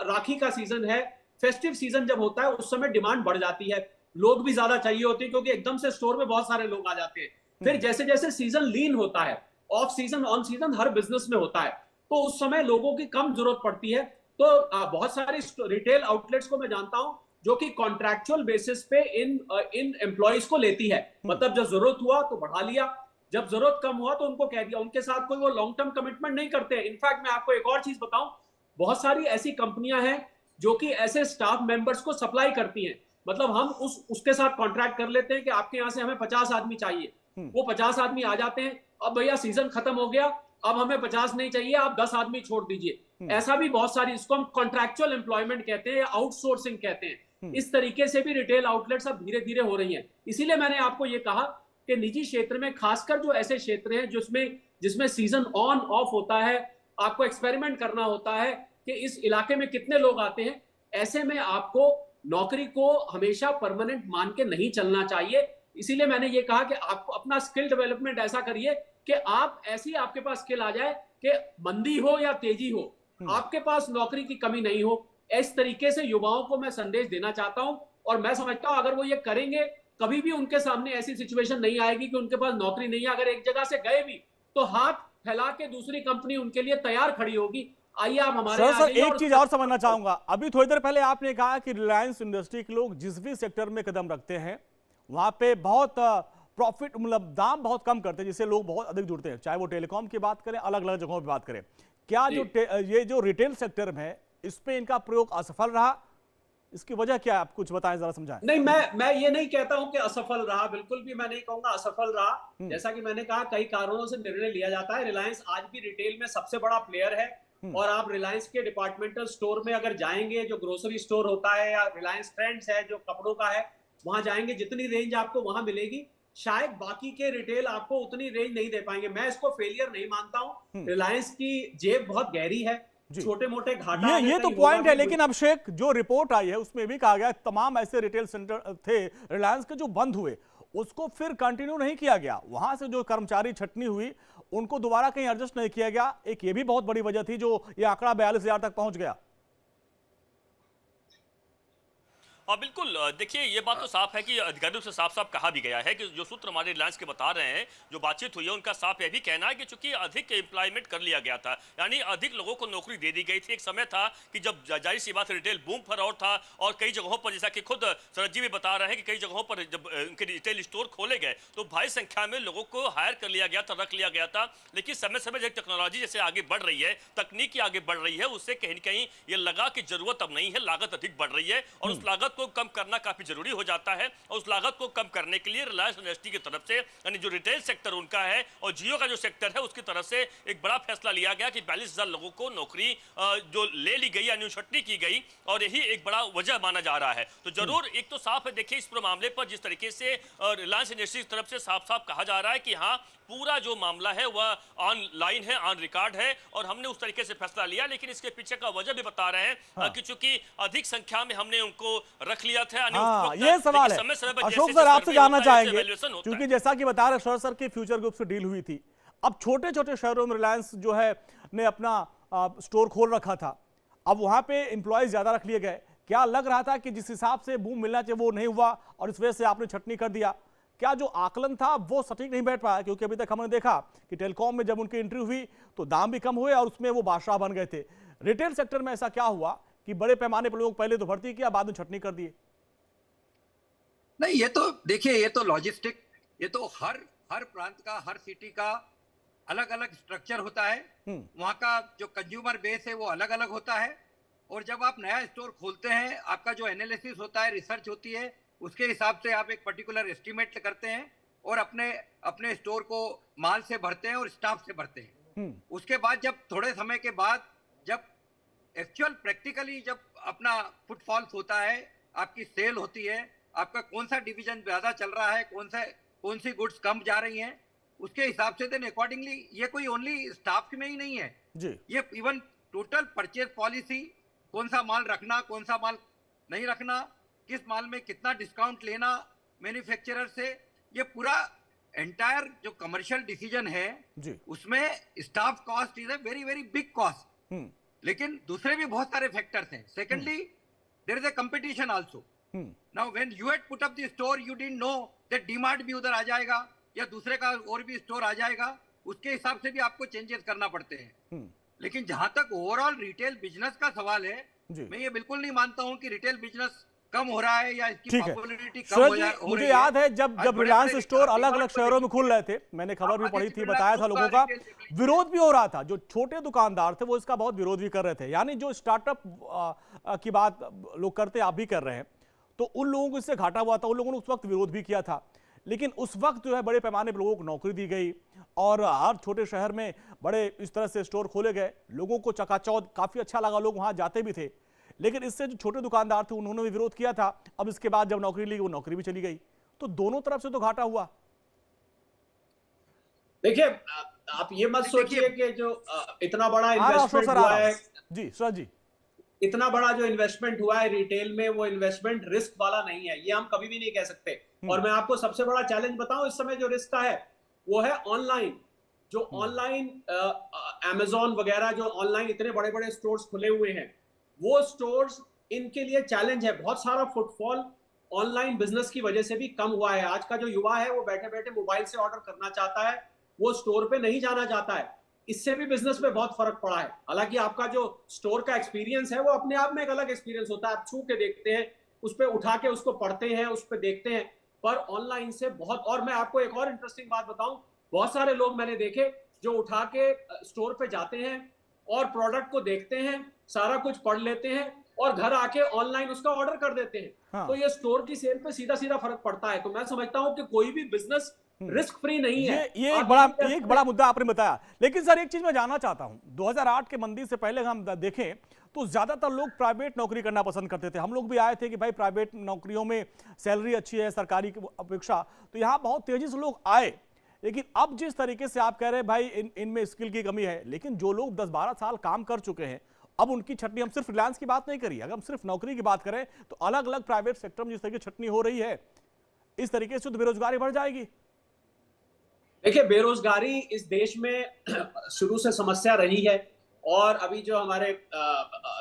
राखी का सीजन है, फेस्टिव सीजन जब होता है उस समय डिमांड बढ़ जाती है, लोग भी ज्यादा चाहिए होते हैं क्योंकि एकदम से स्टोर में बहुत सारे लोग आ जाते हैं। फिर जैसे जैसे सीजन लीन होता है, off season on season her business में होता है, तो उस समय लोगों की कम जरूरत पड़ती है। तो बहुत सारे रिटेल आउटलेट्स को मैं जानता हूं जो कि कॉन्ट्रैक्चुअल बेसिस पे इन एम्प्लॉइज को लेती है, मतलब जब जरूरत हुआ तो बढ़ा लिया, जब जरूरत कम हुआ तो उनको कह दिया। उनके साथ कोई वो लॉन्ग टर्म कमिटमेंट नहीं करते। इनफैक्ट मैं आपको एक और चीज बताऊं, बहुत सारी ऐसी कंपनियां हैं जो कि ऐसे स्टाफ मेंबर्स को सप्लाई करती हैं, मतलब हम उसके साथ कॉन्ट्रैक्ट कर लेते हैं कि आपके यहां से हमें 50 आदमी चाहिए, वो 50 आदमी आ जाते हैं, अब भैया सीजन खत्म हो गया, अब हमें 50 नहीं चाहिए, आप 10 आदमी छोड़ दीजिए। ऐसा भी बहुत सारी, इसको हम कॉन्ट्रैक्चुअल एम्प्लॉयमेंट कहते हैं या आउटसोर्सिंग कहते हैं। इस तरीके से भी रिटेल आउटलेट्स अब धीरे धीरे हो रही हैं। इसीलिए मैंने आपको ये कहा कि निजी क्षेत्र में, खासकर जो ऐसे क्षेत्र हैं जिसमें सीजन ऑन ऑफ होता है, आपको एक्सपेरिमेंट करना होता है कि इस इलाके में कितने लोग आते हैं, ऐसे में आपको नौकरी को हमेशा परमानेंट मान के नहीं चलना चाहिए। इसीलिए मैंने ये कहा कि आपको अपना स्किल डेवलपमेंट ऐसा करिए कि आप ऐसी आपके पास स्किल आ जाए कि मंदी हो या तेजी हो, आपके पास नौकरी की कमी नहीं हो। इस तरीके से युवाओं को मैं संदेश देना चाहता हूं, और मैं समझता हूं अगर वो ये करेंगे कभी भी उनके सामने ऐसी सिचुएशन नहीं आएगी कि उनके पास नौकरी नहीं है। अगर एक जगह से गए भी तो हाथ फैला के दूसरी कंपनी उनके लिए तैयार खड़ी होगी। आइए आप हमारे सर एक चीज और समझना चाहूंगा, अभी थोड़ी देर पहले आपने कहा कि रिलायंस इंडस्ट्री के लोग जिस भी सेक्टर में कदम रखते हैं वहां पे बहुत प्रॉफिट, मतलब दाम बहुत कम करते हैं, जिससे लोग बहुत अधिक जुड़ते हैं, चाहे वो टेलीकॉम की बात करें, अलग अलग जगहों पर बात करें। क्या ये जो रिटेल सेक्टर में इस पे इनका प्रयोग असफल रहा, इसकी वजह क्या है, आप कुछ बताएं, जरा समझाएं। नहीं, मैं ये नहीं कहता हूं कि असफल रहा, बिल्कुल भी मैं नहीं कहूंगा असफल रहा। जैसा कि मैंने कहा, कई कारणों से निर्णय लिया जाता है। रिलायंस आज भी रिटेल में सबसे बड़ा प्लेयर है, और आप रिलायंस के डिपार्टमेंटल स्टोर में अगर जाएंगे, जो ग्रोसरी स्टोर होता है, या रिलायंस ट्रेंड्स है जो कपड़ों का है, वहां जाएंगे, जितनी रेंज आपको वहां मिलेगी शायद बाकी के रिटेल आपको उतनी रेंज नहीं दे पाएंगे। मैं इसको फेलियर नहीं मानता हूं। रिलायंस की जेब बहुत गहरी है, छोटे मोटे घाटा ये तो पॉइंट है, लेकिन अभिषेक जो रिपोर्ट आई है उसमें भी कहा गया तमाम ऐसे रिटेल सेंटर थे रिलायंस के जो बंद हुए, उसको फिर कंटिन्यू नहीं किया गया, वहां से जो कर्मचारी छटनी हुई उनको दोबारा कहीं एडजस्ट नहीं किया गया। एक ये भी बहुत बड़ी वजह थी जो ये आंकड़ा 42,000 तक पहुंच गया। बिल्कुल, देखिए ये बात तो साफ है कि अधिकारियों से साफ साफ कहा भी गया है कि जो सूत्र हमारे रिलायंस के बता रहे हैं, जो बातचीत हुई है, उनका साफ यह भी कहना है कि चूंकि अधिक एम्प्लॉयमेंट कर लिया गया था, यानी अधिक लोगों को नौकरी दे दी गई थी। एक समय था कि जब जाहिर सी बात रिटेल बूम पर और था, और कई जगहों पर, जैसा कि खुद शरद जी भी बता रहे हैं कि कई जगहों पर जब उनके रिटेल स्टोर खोले गए तो भारी संख्या में लोगों को हायर कर लिया गया था, रख लिया गया था। लेकिन समय समय जब टेक्नोलॉजी जैसे आगे बढ़ रही है, तकनीकी आगे बढ़ रही है, उससे कहीं न कहीं ये लगा कि जरूरत अब नहीं है, लागत अधिक बढ़ रही है, और उस लागत को कम करना काफी जरूरी हो जाता है। और उस लागत को कम करने के लिए रिलायंस इंडस्ट्री की तरफ से, यानी जो रिटेल सेक्टर उनका है और जियो का जो सेक्टर है, उसकी तरफ से एक बड़ा फैसला लिया गया कि 42,000 लोगों को नौकरी जो ले ली गई, यानी छटनी की गई, और यही एक बड़ा वजह माना जा रहा है। तो जरूर एक तो साफ है, देखिए इस पूरे मामले पर जिस तरीके से रिलायंस इंडस्ट्री की तरफ से साफ साफ कहा जा रहा है कि हाँ, पूरा जो मामला है वह ऑनलाइन है, ऑन रिकॉर्ड है, और हमने उस तरीके से फैसला लिया। लेकिन इसके पीछे का वजह भी बता रहे हैं कि चूंकि अधिक संख्या में हमने उनको रख लिया था। ये सवाल है अशोक सर, आपसे जानना चाहेंगे, क्योंकि जैसा कि बता रहे शरद सर की फ्यूचर ग्रुप से डील हुई थी, अब छोटे छोटे शहरों में रिलायंस जो है ने अपना स्टोर खोल रखा था, अब वहां पे एम्प्लॉयज ज्यादा रख लिए गए। क्या लग रहा था कि जिस हिसाब से बूम मिलना चाहिए वो नहीं हुआ और इस वजह से आपने छटनी कर दिया? क्या जो आकलन था वो सटीक नहीं बैठ पाया? क्योंकि अभी तक हमने देखा कि टेलीकॉम में जब उनकी एंट्री हुई तो दाम भी कम हुए और उसमें वो बादशाह बन गए थे। रिटेल सेक्टर में ऐसा क्या हुआ कि बड़े पैमाने पर लोग पहले तो भर्ती किया, बाद में छटनी कर दिए? नहीं, ये तो देखिए, ये तो लॉजिस्टिक, ये तो हर प्रांत का, हर सिटी का अलग अलग स्ट्रक्चर होता है। वहां का जो कंज्यूमर बेस है वो अलग अलग होता है। और जब आप नया स्टोर खोलते हैं, आपका जो एनालिसिस होता है, रिसर्च होती है, उसके हिसाब से आप एक पर्टिकुलर एस्टिमेट करते हैं और अपने स्टोर को माल से भरते हैं और स्टाफ से भरते हैं। उसके बाद जब थोड़े समय के बाद जब एक्चुअल प्रैक्टिकली जब अपना फुटफॉल्स होता है, आपकी सेल होती है, आपका कौन सा डिवीजन ज्यादा चल रहा है, कौन सी गुड्स कम जा रही हैं, उसके हिसाब से देन अकॉर्डिंगली, ये कोई ओनली स्टाफ में ही नहीं है जी, ये इवन टोटल परचेज पॉलिसी, कौन सा माल रखना, कौन सा माल नहीं रखना, किस माल में कितना डिस्काउंट लेना मैन्युफैक्चरर से, ये पूरा एंटायर जो कमर्शियल डिसीजन है जी, उसमें staff cost is a very very big cost. लेकिन दूसरे भी बहुत सारे फैक्टर्स हैं। Secondly, there is a competition also. Now when you had put up the store, you didn't know that DMart भी उधर आ जाएगा या दूसरे का और भी स्टोर आ जाएगा, उसके हिसाब से भी आपको चेंजेस करना पड़ते हैं। लेकिन जहां तक ओवरऑल रिटेल बिजनेस का सवाल है, मैं ये बिल्कुल नहीं मानता हूं कि रिटेल बिजनेस कम हो रहा है या इसकी पॉपुलैरिटी कम हो रही है। मुझे याद है जब रिलायंस स्टोर अलग अलग शहरों में खुल रहे थे, मैंने खबर भी पढ़ी थी, बताया था, लोगों का विरोध भी हो रहा था। जो छोटे दुकानदार थे वो इसका बहुत विरोध भी कर रहे थे। यानी जो स्टार्टअप की बात लोग करते, आप भी कर रहे हैं, तो उन लोगों को इससे घाटा हुआ था, उन लोगों ने उस वक्त विरोध भी किया था। लेकिन उस वक्त जो है बड़े पैमाने पर लोगों को नौकरी दी गई और हर छोटे शहर में बड़े इस तरह से स्टोर खोले गए, लोगों को चकाचौंध, काफी अच्छा लगा, लोग वहां जाते भी थे। लेकिन इससे जो छोटे दुकानदार थे उन्होंने भी विरोध किया था। अब इसके बाद जब नौकरी ली, वो नौकरी भी चली गई, तो दोनों तरफ से तो घाटा हुआ। देखिए, आप ये मत सोचिए कि जो इतना बड़ा इन्वेस्टमेंट हुआ है जी, सर जी, इतना बड़ा जो इन्वेस्टमेंट हुआ है रिटेल में, वो इन्वेस्टमेंट रिस्क वाला नहीं है, ये हम कभी भी नहीं कह सकते। और मैं आपको सबसे बड़ा चैलेंज बताऊं इस समय जो रिस्क का है, वो है ऑनलाइन। जो ऑनलाइन अमेज़न वगैरह, जो ऑनलाइन इतने बड़े बड़े स्टोर्स खुले हुए हैं, वो स्टोर्स, इनके लिए चैलेंज है। बहुत सारा फुटफॉल ऑनलाइन बिजनेस की वजह से भी कम हुआ है। आज का जो युवा है वो बैठे बैठे मोबाइल से ऑर्डर करना चाहता है, वो स्टोर पे नहीं जाना चाहता है। इससे भी बिजनेस में बहुत फर्क पड़ा है। हालांकि आपका जो स्टोर का एक्सपीरियंस है वो अपने आप में एक अलग एक्सपीरियंस होता है। आप छू के देखते हैं, उस पर उठा के उसको पढ़ते हैं, उस पर देखते हैं, पर ऑनलाइन से बहुत। और मैं आपको एक और इंटरेस्टिंग बात बताऊं, बहुत सारे लोग मैंने देखे जो उठा के स्टोर पे जाते हैं और प्रोडक्ट को देखते हैं, सारा कुछ पढ़ लेते हैं और घर आके ऑनलाइन उसका ऑर्डर कर देते हैं। हाँ। तो ये स्टोर की सेल पे सीधा सीधा फर्क पड़ता है। तो मैं समझता हूं कि कोई भी बिजनेस रिस्क फ्री नहीं है। ये एक बड़ा मुद्दा आपने बताया। लेकिन सर, एक चीज मैं जानना चाहता हूं, 2008 के मंदी से पहले हम देखें तो ज्यादातर लोग प्राइवेट नौकरी करना पसंद करते थे। हम लोग भी आए थे कि भाई प्राइवेट नौकरियों में सैलरी अच्छी है सरकारी की अपेक्षा, तो यहाँ बहुत तेजी से लोग आए। लेकिन अब जिस तरीके से आप कह रहे हैं भाई इनमें स्किल की कमी है, लेकिन जो लोग 10-12 साल काम कर चुके हैं, अब उनकी छटनी, हम सिर्फ रिलायंस की बात नहीं करी, अगर हम सिर्फ नौकरी की बात करें तो अलग अलग प्राइवेट सेक्टर में जिस तरीके से छटनी हो रही है, इस तरीके से तो बेरोजगारी बढ़ जाएगी। देखिए, बेरोजगारी इस देश में शुरू से समस्या रही है और अभी जो हमारे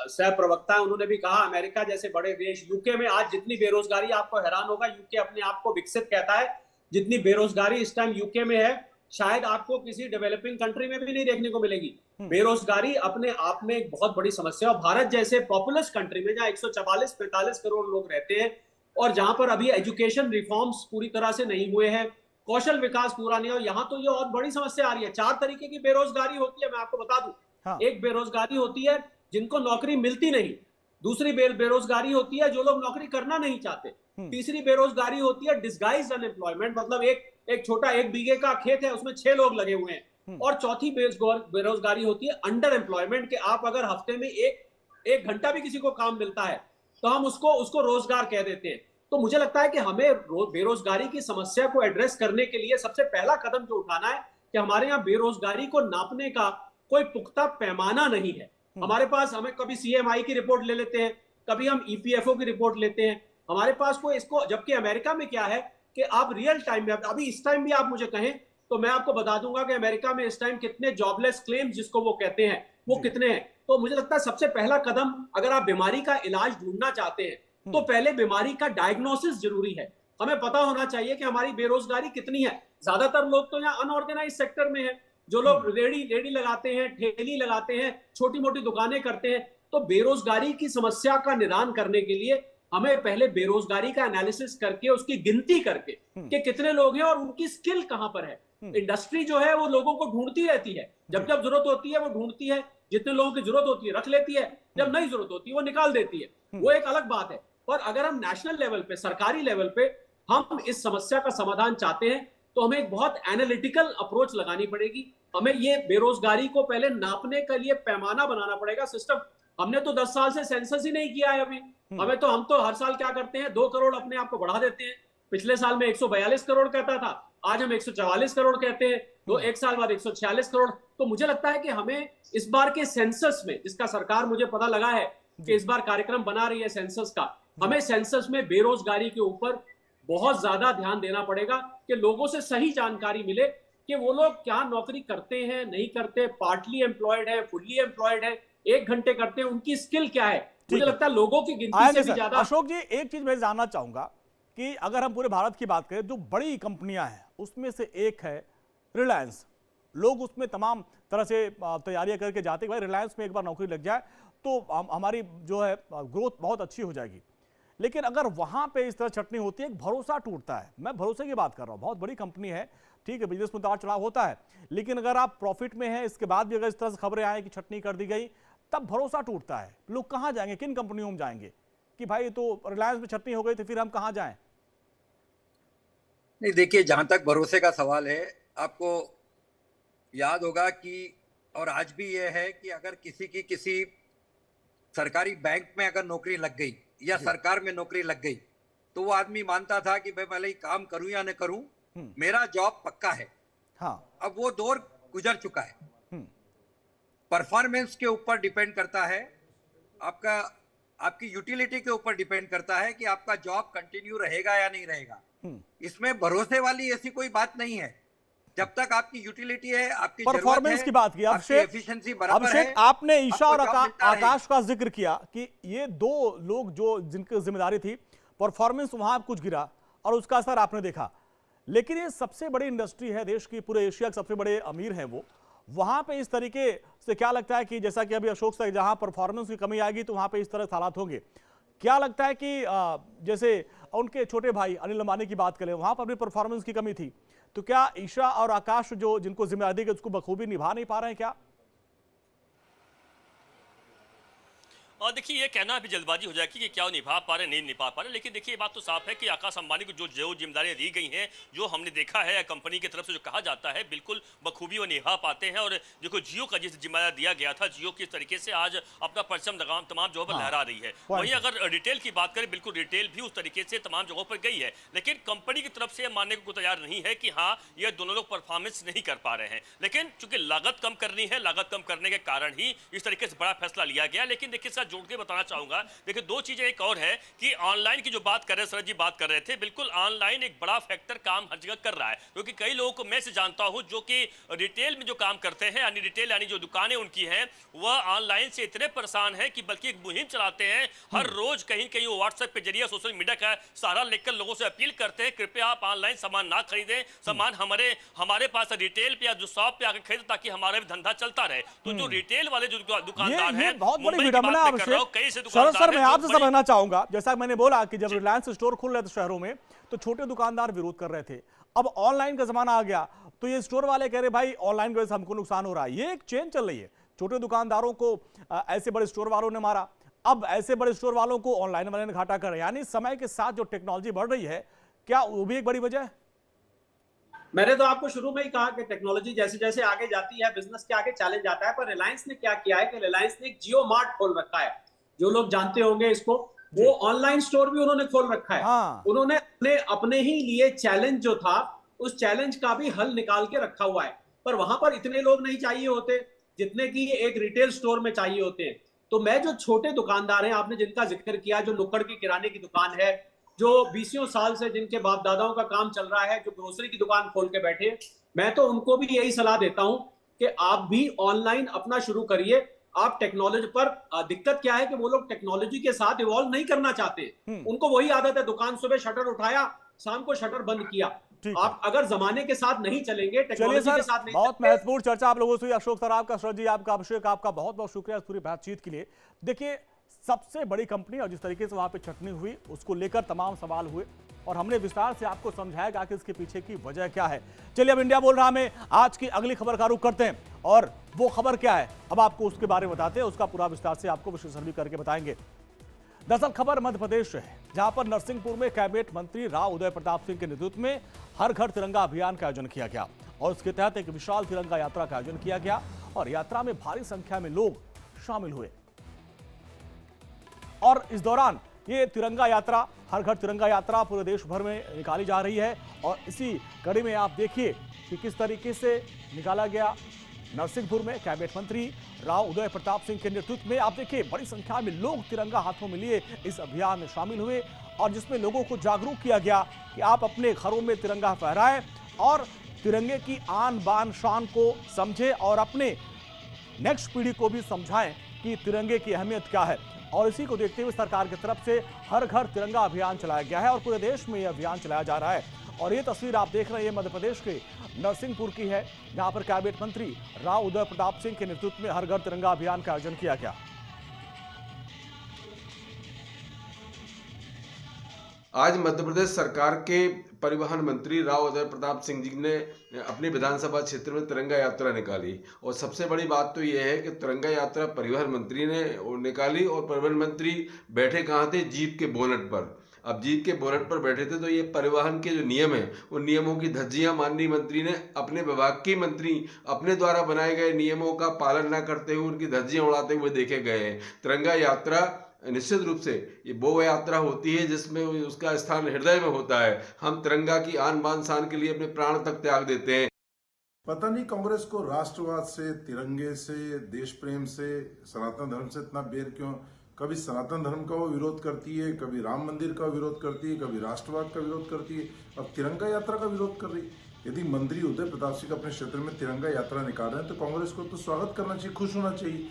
सह प्रवक्ता है उन्होंने भी कहा, अमेरिका जैसे बड़े देश, यूके में आज जितनी बेरोजगारी, आपको हैरान होगा, यूके अपने आप को विकसित कहता है, जितनी बेरोजगारी इस टाइम यूके में है शायद आपको किसी डेवलपिंग कंट्री में भी नहीं देखने को मिलेगी। बेरोजगारी अपने आप में एक बहुत बड़ी समस्या है। भारत जैसे पॉपुलस कंट्री में जहाँ 144-45 करोड़ लोग रहते हैं और जहां पर अभी एजुकेशन रिफॉर्म्स पूरी तरह से नहीं हुए हैं, कौशल विकास पूरा नहीं हो, यहाँ तो ये बहुत बड़ी समस्या आ रही है। 4 तरीके की बेरोजगारी होती है, मैं आपको बता दूं। हाँ। एक बेरोजगारी होती है जिनको नौकरी मिलती नहीं, दूसरी बेरोजगारी होती है जो लोग नौकरी करना नहीं चाहते, तीसरी बेरोजगारी होती है डिस्गाइज अनएम्प्लॉयमेंट, मतलब एक छोटा 1 बीघे का खेत है उसमें 6 लोग लगे हुए हैं, और चौथी बेरोजगारी होती है अंडर एम्प्लॉयमेंट, के आप अगर हफ्ते में एक घंटा भी किसी को काम मिलता है तो हम उसको रोजगार कह देते हैं। तो मुझे लगता है कि हमें बेरोजगारी की समस्या को एड्रेस करने के लिए सबसे पहला कदम जो उठाना है कि हमारे यहाँ बेरोजगारी को नापने का कोई पुख्ता पैमाना नहीं है। हमारे पास, हमें कभी CMI की रिपोर्ट ले लेते हैं, कभी हम EPFO की रिपोर्ट लेते हैं, हमारे पास कोई इसको, जबकि अमेरिका में क्या है कि आप रियल टाइम में, अभी इस टाइम भी आप मुझे कहें तो मैं आपको बता दूंगा कि अमेरिका में इस टाइम कितने जॉबलेस क्लेम्स जिसको वो कहते हैं वो कितने हैं। तो मुझे लगता है सबसे पहला कदम, अगर आप बीमारी का इलाज ढूंढना चाहते हैं तो पहले बीमारी का डायग्नोसिस जरूरी है। हमें पता होना चाहिए कि हमारी बेरोजगारी कितनी है। ज्यादातर लोग तो यहाँ अनऑर्गेनाइज सेक्टर में है, जो लोग रेडी लगाते हैं, ठेली लगाते हैं, छोटी मोटी दुकानें करते हैं। तो बेरोजगारी की समस्या का निदान करने के लिए हमें पहले बेरोजगारी का एनालिसिस करके उसकी गिनती करके कि कितने लोग हैं और उनकी स्किल कहां पर है। इंडस्ट्री जो है वो लोगों को ढूंढती रहती है, जब जब जरूरत होती है वो ढूंढती है, जितने लोगों की जरूरत होती है रख लेती है, जब नहीं जरूरत होती है वो निकाल देती है, वो एक अलग बात है। पर अगर हम नेशनल लेवल पे, सरकारी लेवल पे हम इस समस्या का समाधान चाहते हैं तो हमें एक बहुत एनालिटिकल अप्रोच लगानी पड़ेगी। हमें ये बेरोजगारी को पहले नापने के लिए पैमाना बनाना पड़ेगा, सिस्टम। हमने तो 10 साल से सेंसस ही नहीं किया है अभी। हम तो हर साल क्या करते हैं, 2 करोड़ अपने आप को बढ़ा देते हैं। पिछले साल में 142 करोड़ कहता था, आज हम 144 करोड़ कहते हैं, तो एक साल बाद 146 करोड़। तो मुझे लगता है कि हमें इस बार के सेंसस में, जिसका सरकार मुझे पता लगा है कि इस बार कार्यक्रम बना रही है सेंसस का, हमें सेंसस में बेरोजगारी के ऊपर बहुत ज्यादा ध्यान देना पड़ेगा कि लोगों से सही जानकारी मिले कि वो लोग क्या नौकरी करते हैं, नहीं करते, पार्टली एम्प्लॉयड है, फुल्ली एम्प्लॉयड है, 1 घंटे करते हैं, उनकी स्किल क्या है। मुझे लगता है लोगों की गिनती से भी ज्यादा। अशोक जी, एक चीज मैं जानना चाहूंगा कि अगर हम पूरे भारत की बात करें, जो बड़ी कंपनियां हैं उसमें से एक है रिलायंस। लोग उसमें तमाम तरह से तैयारियां करके जाते हैं भाई रिलायंस में एक बार नौकरी लग जाए तो हमारी जो है ग्रोथ बहुत अच्छी हो जाएगी। लेकिन अगर वहां पे इस तरह छटनी होती है, एक भरोसा टूटता है। मैं भरोसे की बात कर रहा हूं, बहुत बड़ी कंपनी है, ठीक है, बिजनेस में उतार चढ़ाव होता है, लेकिन अगर आप प्रॉफिट में हैं, इसके बाद भी अगर इस तरह से खबरें आए कि छटनी कर दी गई, तब भरोसा टूटता है। लोग कहां जाएंगे, किन कंपनियों में जाएंगे कि भाई तो रिलायंस में छटनी हो गई तो फिर हम कहां जाएं? नहीं, देखिए, जहां तक भरोसे का सवाल है, आपको याद होगा कि और आज भी यह है कि अगर किसी सरकारी बैंक में अगर नौकरी लग गई या सरकार में नौकरी लग गई तो वो आदमी मानता था कि भाई पहले ही काम करूं या न करूं, मेरा जॉब पक्का है। हाँ, अब वो दौर गुजर चुका है। परफॉर्मेंस के ऊपर डिपेंड करता है, आपकी यूटिलिटी के ऊपर डिपेंड करता है कि आपका जॉब कंटिन्यू रहेगा या नहीं रहेगा। इसमें भरोसे वाली ऐसी कोई बात नहीं है। जब तक आपकी यूटिलिटी है, आपकी परफॉर्मेंस की बात की, एफिशिएंसी बराबर है। आपने ईशा और आकाश का जिक्र किया कि ये 2 लोग जो जिनकी जिम्मेदारी थी, परफॉर्मेंस वहां कुछ गिरा और उसका असर आपने देखा। लेकिन ये सबसे बड़ी इंडस्ट्री है देश की, पूरे एशिया के सबसे बड़े अमीर है वो, वहां पे इस तरीके से क्या लगता है कि जैसा कि अभी अशोक से, जहां परफॉर्मेंस की कमी आएगी तो वहां पे इस तरह के हालात होंगे। क्या लगता है कि जैसे उनके छोटे भाई अनिल अंबानी की बात करें, वहां पर भी परफॉर्मेंस की कमी थी, तो क्या ईशा और आकाश जो जिनको जिम्मेदारी दी उसको बखूबी निभा नहीं पा रहे हैं क्या? और देखिए, ये कहना भी जल्दबाजी हो जाएगी कि क्या वो निभा पा रहे, नहीं निभा पा रहे। लेकिन देखिए, ये बात तो साफ है कि आकाश अंबानी को जो जिम्मेदारियां दी गई हैं, जो हमने देखा है कंपनी की तरफ से जो कहा जाता है, बिल्कुल बखूबी वो निभा पाते हैं। और देखो, जियो का जिस जिम्मेदारी दिया गया था, जियो किस तरीके से आज अपना परचम तमाम जगहों पर लहरा रही है। वहीं अगर रिटेल की बात करें, बिल्कुल रिटेल भी उस तरीके से तमाम जगहों पर गई है। लेकिन कंपनी की तरफ से मानने को तैयार नहीं है कि हाँ, ये दोनों लोग परफॉर्मेंस नहीं कर पा रहे हैं। लेकिन चूंकि लागत कम करनी है, लागत कम करने के कारण ही इस तरीके से बड़ा फैसला लिया गया। लेकिन देखिए, साथ जोड़ के बताना चाहूंगा, देखिए 2 चीजें एक और है कि ऑनलाइन की जो बात कर रहे हैं, शरद जी बात कर रहे थे, बिल्कुल ऑनलाइन एक बड़ा फैक्टर काम हर जगह कर रहा है। क्योंकि कई लोगों को मैं से जानता हूं जो कि रिटेल में जो काम करते हैं, यानी रिटेल यानी जो दुकानें उनकी हैं, वह ऑनलाइन से इतने परेशान है कि बल्कि एक मुहिम चलाते हैं हर रोज, कहीं कहीं वो व्हाट्सएप के जरिए, सोशल मीडिया का सहारा लेकर लोगों से अपील करते हैं, कृपया आप ऑनलाइन सामान ना खरीदें, सामान हमारे पास रिटेल पे या जो शॉप पे आकर खरीदें ताकि हमारा भी धंधा चलता रहे। तो जो रिटेल वाले जो दुकानदार हैं, बहुत बड़ी विडंबना है। सर, मैं आपसे समझना चाहूंगा, जैसा मैंने बोला कि जब रिलायंस स्टोर खुल रहे थे शहरों में तो छोटे दुकानदार विरोध कर रहे थे। अब ऑनलाइन का जमाना आ गया तो ये स्टोर वाले कह रहे भाई ऑनलाइन की वजह से हमको नुकसान हो रहा है। ये एक चेन चल रही है, छोटे दुकानदारों को ऐसे बड़े स्टोर वालों ने मारा, अब ऐसे बड़े स्टोर वालों को ऑनलाइन वाले ने घाटा कर रहे हैं। यानी समय के साथ जो टेक्नोलॉजी बढ़ रही है, क्या वो भी एक बड़ी वजह है? मैंने तो आपको शुरू में ही कहा कि टेक्नोलॉजी जैसे जैसे आगे जाती है, बिजनेस के आगे चैलेंज आता है। पर रिलायंस ने क्या किया है कि रिलायंस ने एक जियो मार्ट खोल रखा है। जो लोग जानते होंगे इसको, वो ऑनलाइन स्टोर भी उन्होंने खोल रखा है। उन्होंने अपने ही लिए चैलेंज जो था, उस चैलेंज का भी हल निकाल के रखा हुआ है। पर वहां पर इतने लोग नहीं चाहिए होते जितने की एक रिटेल स्टोर में चाहिए होते हैं। तो मैं जो छोटे दुकानदार हैं, आपने जिनका जिक्र किया, जो नुक्कड़ की किराने की दुकान है, जो 20 साल से जिनके बाप दादाओं का काम चल रहा है, जो ग्रोसरी की दुकान खोल के बैठे, मैं तो उनको भी यही सलाह देता हूं कि आप भी ऑनलाइन अपना शुरू करिए। आप टेक्नोलॉजी पर, दिक्कत क्या है कि वो लोग टेक्नोलॉजी के साथ इवॉल्व नहीं करना चाहते। उनको वही आदत है, दुकान सुबह शटर उठाया, शाम को शटर बंद किया। ठीक है। आप अगर जमाने के साथ नहीं चलेंगे, चलिए टेक्नोलॉजी सर, के साथ नहीं बहुत चलेंगे। महत्वपूर्ण चर्चा आप लोगों से हुई। अशोक सराफ का, शरद जी आपका, अभिषेक आपका बहुत बहुत शुक्रिया इस पूरी बातचीत के लिए। देखिए, सबसे बड़ी कंपनी और जिस तरीके से वहां पे छटनी हुई उसको लेकर तमाम सवाल हुए और हमने विस्तार से आपको समझाया कि आखिर इसके पीछे की वजह क्या है। चलिए अब इंडिया बोल रहा में आज की अगली खबर का रुख करते हैं और वो खबर क्या है अब आपको उसके बारे में बताते हैं, उसका पूरा विस्तार से आपको विश्लेषण भी करके बताएंगे। दरअसल खबर मध्य प्रदेश से है, जहां पर नरसिंहपुर में कैबिनेट मंत्री राव उदय प्रताप सिंह के नेतृत्व में हर घर तिरंगा अभियान का आयोजन किया गया और उसके तहत एक विशाल तिरंगा यात्रा का आयोजन किया गया और यात्रा में भारी संख्या में लोग शामिल हुए। और इस दौरान ये तिरंगा यात्रा, हर घर तिरंगा यात्रा पूरे देश भर में निकाली जा रही है और इसी कड़ी में आप देखिए कि किस तरीके से निकाला गया। नरसिंहपुर में कैबिनेट मंत्री राव उदय प्रताप सिंह के नेतृत्व में आप देखिए बड़ी संख्या में लोग तिरंगा हाथों में लिए इस अभियान में शामिल हुए और जिसमें लोगों को जागरूक किया गया कि आप अपने घरों में तिरंगा फहराएं और तिरंगे की आन बान शान को समझें और अपने नेक्स्ट पीढ़ी को भी समझाएं कि तिरंगे की अहमियत क्या है। और इसी को देखते हुए सरकार की तरफ से हर घर तिरंगा अभियान चलाया गया है और पूरे देश में यह अभियान चलाया जा रहा है। और ये तस्वीर आप देख रहे हैं मध्य प्रदेश के नरसिंहपुर की है, जहां पर कैबिनेट मंत्री राव उदय प्रताप सिंह के नेतृत्व में हर घर तिरंगा अभियान का आयोजन किया गया। आज मध्य प्रदेश सरकार के परिवहन मंत्री राव उदय प्रताप सिंह जी ने अपनी विधानसभा क्षेत्र में तिरंगा यात्रा निकाली और सबसे बड़ी बात तो यह है कि तिरंगा यात्रा परिवहन मंत्री ने निकाली और परिवहन मंत्री बैठे कहाँ थे? जीप के बोनट पर। अब जीप के बोनट पर बैठे थे तो ये परिवहन के जो नियम है उन नियमों की धज्जियां माननीय मंत्री ने अपने विभाग के मंत्री अपने द्वारा बनाए गए नियमों का पालन न करते हुए उनकी धज्जियां उड़ाते हुए देखे गए हैं। तिरंगा यात्रा निश्चित रूप से ये वो यात्रा होती है जिसमें उसका स्थान हृदय में होता है। हम तिरंगा की आन बान शान के लिए अपने प्राण तक त्याग देते हैं। पता नहीं कांग्रेस को राष्ट्रवाद से, तिरंगे से, देश प्रेम से, सनातन धर्म से इतना बेर क्यों? कभी सनातन धर्म का वो विरोध करती है, कभी राम मंदिर का विरोध करती है, कभी राष्ट्रवाद का विरोध करती है, अब तिरंगा यात्रा का विरोध कर रही। यदि मंत्री उदय प्रताप सिंह अपने क्षेत्र में तिरंगा यात्रा निकाल रहे हैं तो कांग्रेस को तो स्वागत करना चाहिए, खुश होना चाहिए।